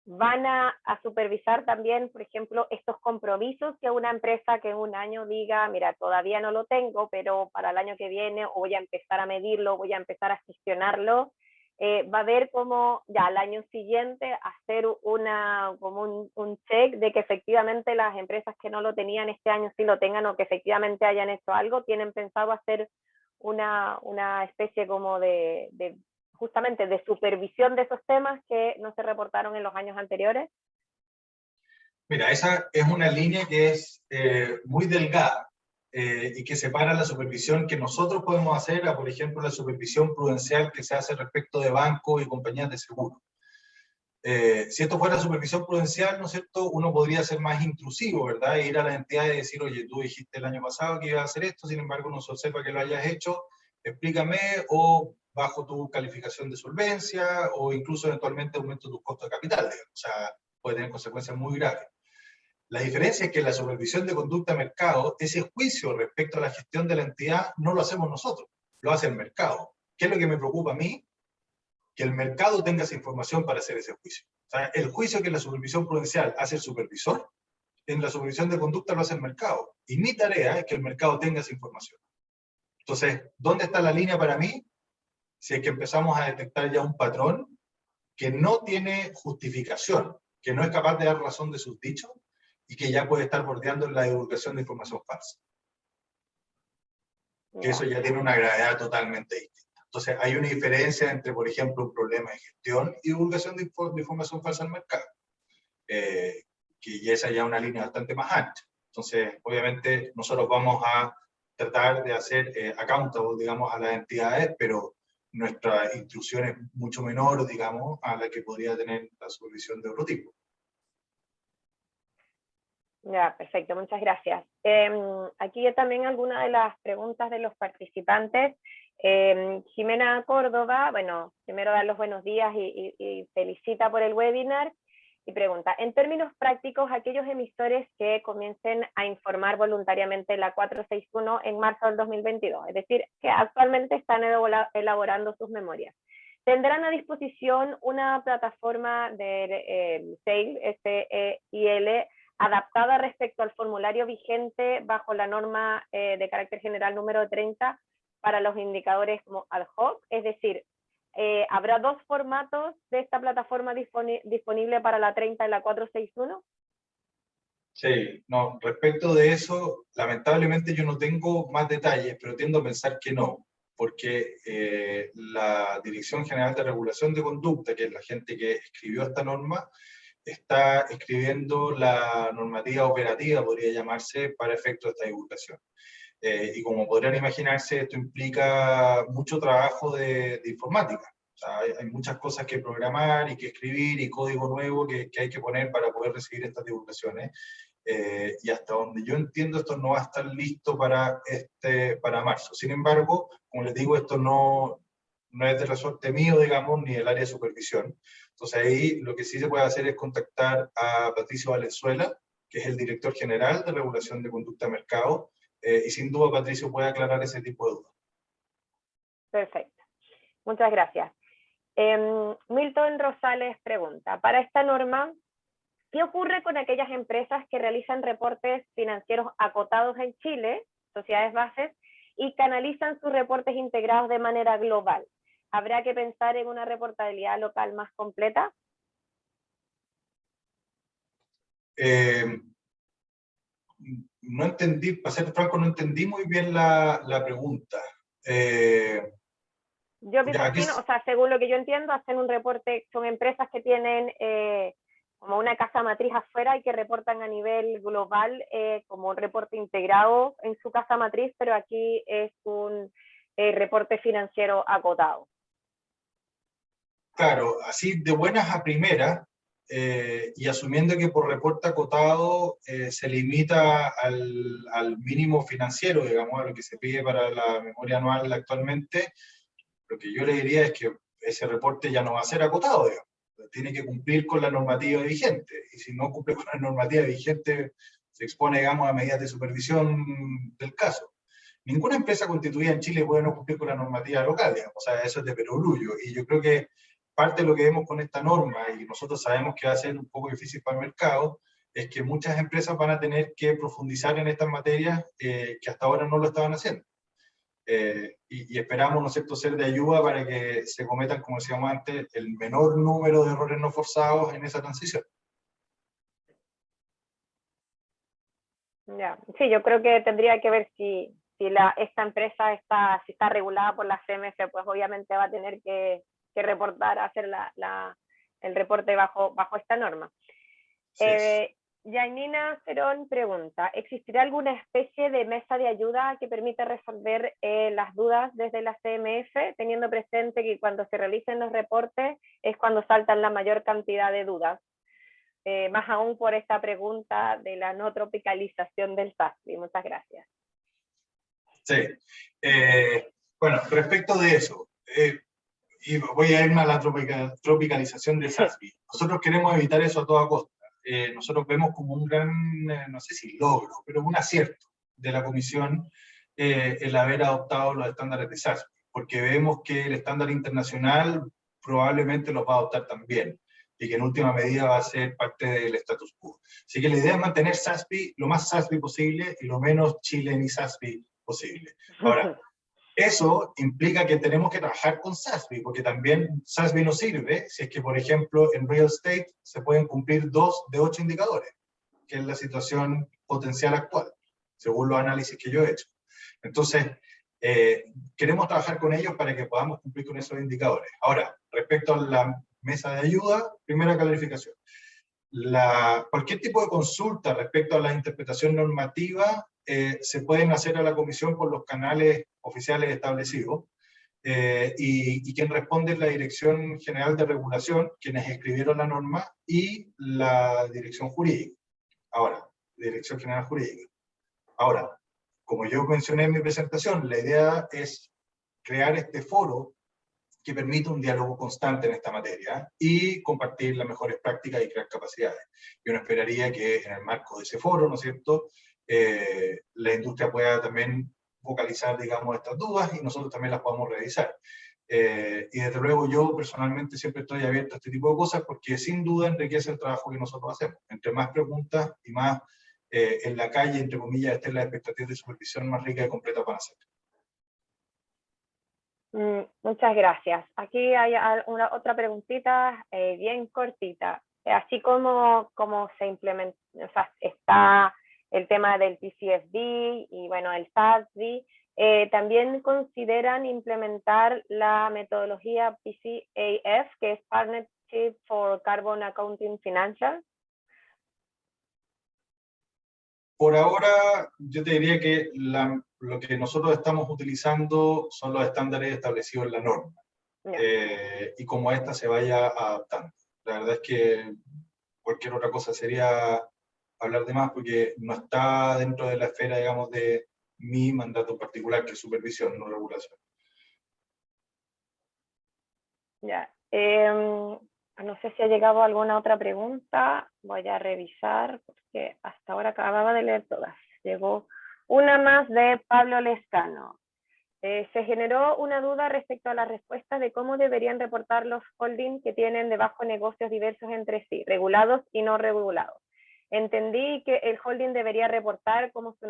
van a supervisar también, por ejemplo, estos compromisos que una empresa que en un año diga, mira, todavía no lo tengo, pero para el año que viene voy a empezar a medirlo, voy a empezar a gestionarlo. Va a haber como ya al año siguiente hacer como un check de que efectivamente las empresas que no lo tenían este año sí lo tengan, o que efectivamente hayan hecho algo. ¿Tienen pensado hacer una especie como justamente de supervisión de esos temas que no se reportaron en los años anteriores? Mira, esa es una línea que es muy delgada y que separa la supervisión que nosotros podemos hacer a, por ejemplo, la supervisión prudencial que se hace respecto de bancos y compañías de seguro. Si esto fuera supervisión prudencial, ¿no es cierto?, uno podría ser más intrusivo, ¿verdad? E ir a la entidad y decir, oye, tú dijiste el año pasado que ibas a hacer esto, sin embargo no se sepa que lo hayas hecho, explícame, o bajo tu calificación de solvencia, o incluso eventualmente aumento tus costos de capital, digamos. O sea, puede tener consecuencias muy graves. La diferencia es que la supervisión de conducta de mercado, ese juicio respecto a la gestión de la entidad, no lo hacemos nosotros, lo hace el mercado. ¿Qué es lo que me preocupa a mí? Que el mercado tenga esa información para hacer ese juicio. O sea, el juicio que la supervisión prudencial hace el supervisor, en la supervisión de conducta lo hace el mercado. Y mi tarea es que el mercado tenga esa información. Entonces, ¿dónde está la línea para mí? Si es que empezamos a detectar ya un patrón que no tiene justificación, que no es capaz de dar razón de sus dichos, y que ya puede estar bordeando en la divulgación de información falsa. Que eso ya tiene una gravedad totalmente distinta. Entonces, hay una diferencia entre, por ejemplo, un problema de gestión y divulgación de información falsa al mercado. Que ya esa ya es una línea bastante más ancha. Entonces, obviamente, nosotros vamos a tratar de hacer accountable, digamos, a las entidades, pero nuestra instrucción es mucho menor, digamos, a la que podría tener la supervisión de otro tipo. Ya, perfecto, muchas gracias. Aquí también algunas de las preguntas de los participantes. Jimena Córdoba, bueno, primero dar los buenos días y felicita por el webinar y pregunta, en términos prácticos, aquellos emisores que comiencen a informar voluntariamente la 461 en marzo del 2022, es decir, que actualmente están elaborando sus memorias, tendrán a disposición una plataforma de SAIL, SEIL, adaptada respecto al formulario vigente bajo la norma de carácter general número 30 para los indicadores como ad hoc, es decir, ¿habrá dos formatos de esta plataforma disponible para la 30 y la 461? Sí, no, respecto de eso, lamentablemente yo no tengo más detalles, pero tiendo a pensar que no, porque la Dirección General de Regulación de Conducta, que es la gente que escribió esta norma, está escribiendo la normativa operativa, podría llamarse, para efecto de esta divulgación. Y como podrán imaginarse, esto implica mucho trabajo de informática. O sea, hay muchas cosas que programar y que escribir y código nuevo que hay que poner para poder recibir estas divulgaciones. Y hasta donde yo entiendo, esto no va a estar listo para marzo. Sin embargo, como les digo, esto no es de resorte mío, digamos, ni del área de supervisión. Entonces ahí lo que sí se puede hacer es contactar a Patricio Valenzuela, que es el director general de Regulación de Conducta de Mercado, y sin duda Patricio puede aclarar ese tipo de dudas. Perfecto, muchas gracias. Milton Rosales pregunta, para esta norma, ¿qué ocurre con aquellas empresas que realizan reportes financieros acotados en Chile, sociedades bases, y canalizan sus reportes integrados de manera global? ¿Habrá que pensar en una reportabilidad local más completa? No entendí, para ser franco, no entendí muy bien la pregunta. Yo me imagino, o sea, según lo que yo entiendo, hacen un reporte, son empresas que tienen como una casa matriz afuera y que reportan a nivel global como un reporte integrado en su casa matriz, pero aquí es un reporte financiero acotado. Claro, así de buenas a primeras, y asumiendo que por reporte acotado se limita al mínimo financiero, digamos, a lo que se pide para la memoria anual actualmente, lo que yo le diría es que ese reporte ya no va a ser acotado, digamos. Tiene que cumplir con la normativa vigente, y si no cumple con la normativa vigente, se expone, digamos, a medidas de supervisión del caso. Ninguna empresa constituida en Chile puede no cumplir con la normativa local, digamos, o sea, eso es de perogrullo, y yo creo que parte de lo que vemos con esta norma, y nosotros sabemos que va a ser un poco difícil para el mercado, es que muchas empresas van a tener que profundizar en estas materias que hasta ahora no lo estaban haciendo. Y esperamos, ¿no es cierto?, ser de ayuda para que se cometan, como decíamos antes, el menor número de errores no forzados en esa transición. Ya. Sí, yo creo que tendría que ver si esta empresa si está regulada por la CMF, pues obviamente va a tener que reportar, hacer el reporte bajo esta norma. Sí. Yanina Cerón pregunta, ¿existirá alguna especie de mesa de ayuda que permita resolver las dudas desde la CMF, teniendo presente que cuando se realicen los reportes es cuando saltan la mayor cantidad de dudas? Más aún por esta pregunta de la no tropicalización del SASB. Muchas gracias. Sí. Bueno, respecto de eso, y voy a irme a la tropicalización del SASB. Nosotros queremos evitar eso a toda costa. Nosotros vemos como un gran, no sé si logro, pero un acierto de la Comisión el haber adoptado los estándares de SASB, porque vemos que el estándar internacional probablemente los va a adoptar también, y que en última medida va a ser parte del status quo. Así que la idea es mantener SASB lo más SASB posible y lo menos Chile SASB posible. Ahora, eso implica que tenemos que trabajar con SASB, porque también SASB nos sirve si es que, por ejemplo, en real estate se pueden cumplir 2 de 8 indicadores, que es la situación potencial actual, según los análisis que yo he hecho. Entonces, queremos trabajar con ellos para que podamos cumplir con esos indicadores. Ahora, respecto a la mesa de ayuda, primera clarificación. Cualquier tipo de consulta respecto a la interpretación normativa se pueden hacer a la comisión por los canales oficiales establecidos, y quien responde es la Dirección General de Regulación, quienes escribieron la norma, y la Dirección Jurídica. Ahora, Dirección General Jurídica. Ahora, como yo mencioné en mi presentación, la idea es crear este foro que permita un diálogo constante en esta materia y compartir las mejores prácticas y crear capacidades. Yo esperaría que en el marco de ese foro, ¿no es cierto?, la industria pueda también vocalizar, digamos, estas dudas y nosotros también las podamos revisar. Y desde luego yo personalmente siempre estoy abierto a este tipo de cosas porque sin duda enriquece el trabajo que nosotros hacemos. Entre más preguntas y más en la calle, entre comillas, estén las expectativas de supervisión más ricas y completas van a ser. Muchas gracias. Aquí hay otra preguntita bien cortita. Así como se implementa, o sea, está el tema del TCFD y bueno, el SASB, también consideran implementar la metodología PCAF, que es Partnership for Carbon Accounting Financials. Por ahora, yo te diría que lo que nosotros estamos utilizando son los estándares establecidos en la norma. Y como esta se vaya adaptando. La verdad es que cualquier otra cosa sería hablar de más, porque no está dentro de la esfera, digamos, de mi mandato particular, que es supervisión, no regulación. Ya. No sé si ha llegado alguna otra pregunta. Voy a revisar, porque hasta ahora acababa de leer todas. Llegó una más de Pablo Lescano. Se generó una duda respecto a las respuestas de cómo deberían reportar los holdings que tienen debajo negocios diversos entre sí, regulados y no regulados. Entendí que el holding debería reportar como su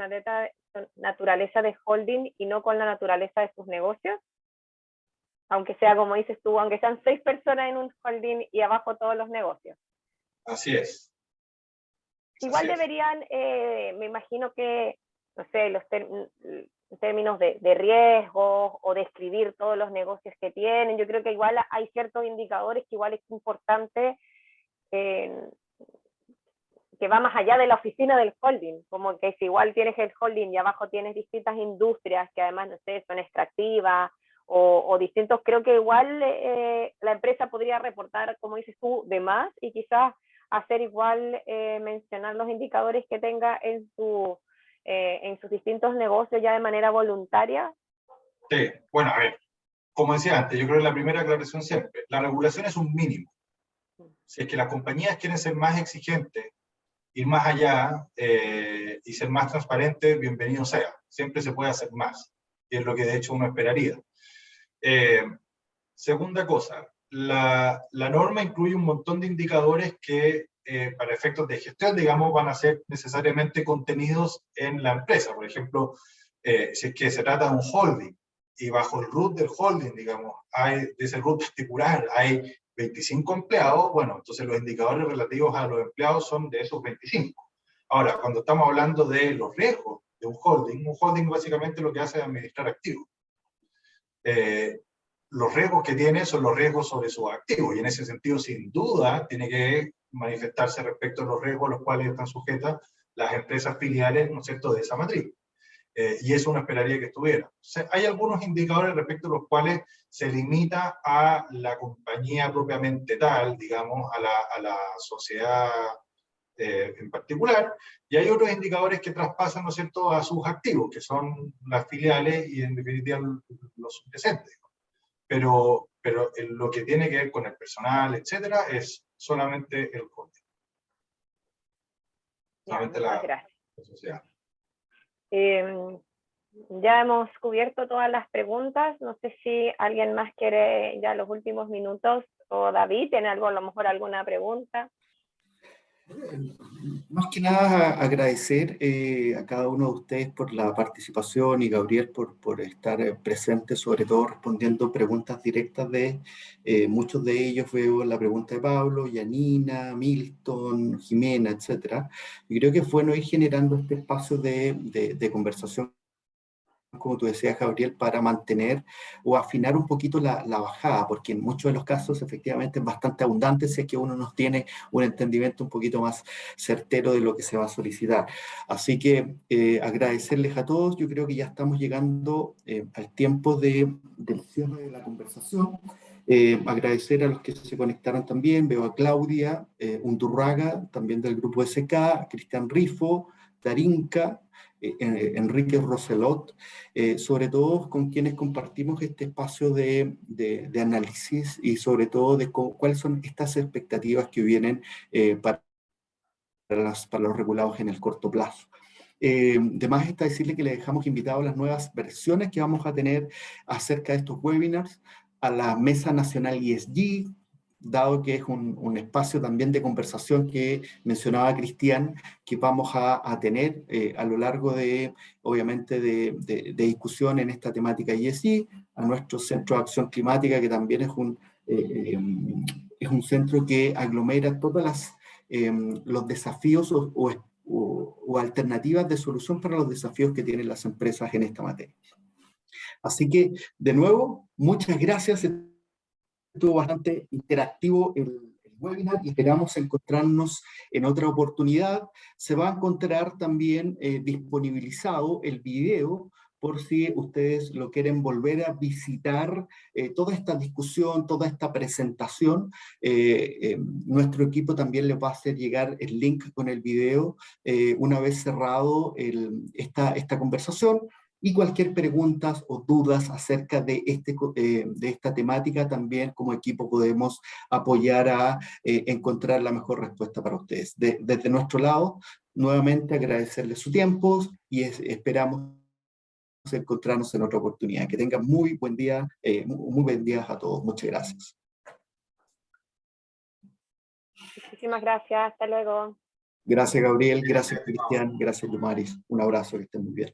naturaleza de holding y no con la naturaleza de sus negocios. Aunque sea, como dices tú, aunque sean 6 personas en un holding y abajo todos los negocios. Así es. Igual deberían, me imagino que, no sé, en términos de riesgos o de escribir todos los negocios que tienen, yo creo que igual hay ciertos indicadores que igual es importante que va más allá de la oficina del holding, como que si igual tienes el holding y abajo tienes distintas industrias que además, no sé, son extractivas o distintos, creo que igual la empresa podría reportar, como dices tú, de más y quizás hacer igual, mencionar los indicadores que tenga en sus distintos negocios ya de manera voluntaria. Sí, bueno, a ver, como decía antes, yo creo que la primera aclaración siempre, la regulación es un mínimo. Si es que las compañías quieren ser más exigentes, ir más allá y ser más transparentes, bienvenido sea. Siempre se puede hacer más, y es lo que de hecho uno esperaría. Segunda cosa, la norma incluye un montón de indicadores que para efectos de gestión, digamos, van a ser necesariamente contenidos en la empresa. Por ejemplo, si es que se trata de un holding y bajo el root del holding, digamos, de ese root particular hay 25 empleados, bueno, entonces los indicadores relativos a los empleados son de esos 25. Ahora, cuando estamos hablando de los riesgos de un holding básicamente lo que hace es administrar activos. Los riesgos que tiene son los riesgos sobre sus activos, y en ese sentido, sin duda, tiene que manifestarse respecto a los riesgos a los cuales están sujetas las empresas filiales, ¿no es cierto?, de esa matriz. Y eso uno esperaría que estuviera. O sea, hay algunos indicadores respecto a los cuales se limita a la compañía propiamente tal, digamos, a la sociedad en particular, y hay otros indicadores que traspasan, ¿no es cierto?, a sus activos, que son las filiales y en definitiva los subyacentes. Pero lo que tiene que ver con el personal, etcétera, es solamente el holding. Solamente la sociedad. Ya hemos cubierto todas las preguntas. No sé si alguien más quiere ya los últimos minutos, o David, ¿tiene algo, a lo mejor alguna pregunta? Más que nada agradecer a cada uno de ustedes por la participación y Gabriel por estar presente, sobre todo respondiendo preguntas directas de muchos de ellos. Veo la pregunta de Pablo, Yanina, Milton, Jimena, etc. Y creo que es bueno ir generando este espacio de conversación como tú decías, Gabriel, para mantener o afinar un poquito la bajada, porque en muchos de los casos efectivamente es bastante abundante si es que uno nos tiene un entendimiento un poquito más certero de lo que se va a solicitar. Así que agradecerles a todos. Yo creo que ya estamos llegando al tiempo del cierre de la conversación. Agradecer a los que se conectaron también. Veo a Claudia Undurraga, también del grupo SK, Cristian Rifo, Darinka, Enrique Roselot, sobre todo con quienes compartimos este espacio de análisis y sobre todo de cuáles son estas expectativas que vienen para los regulados en el corto plazo. De más está decirle que le dejamos invitados a las nuevas versiones que vamos a tener acerca de estos webinars, a la Mesa Nacional ESG, dado que es un espacio también de conversación que mencionaba Cristian, que vamos a tener a lo largo de, obviamente, de discusión en esta temática ESG, a nuestro Centro de Acción Climática, que también es un centro que aglomera todas los desafíos o alternativas de solución para los desafíos que tienen las empresas en esta materia. Así que, de nuevo, muchas gracias. Estuvo bastante interactivo el webinar y esperamos encontrarnos en otra oportunidad. Se va a encontrar también disponibilizado el video por si ustedes lo quieren volver a visitar, toda esta discusión, toda esta presentación. Nuestro equipo también les va a hacer llegar el link con el video una vez cerrado esta conversación. Y cualquier pregunta o dudas acerca de esta temática, también como equipo podemos apoyar a encontrar la mejor respuesta para ustedes. Desde nuestro lado, nuevamente agradecerles su tiempo y esperamos encontrarnos en otra oportunidad. Que tengan muy buen día, muy buen día a todos. Muchas gracias. Muchísimas gracias. Hasta luego. Gracias, Gabriel. Gracias, Cristian. Gracias, Yumaris. Un abrazo, que estén muy bien.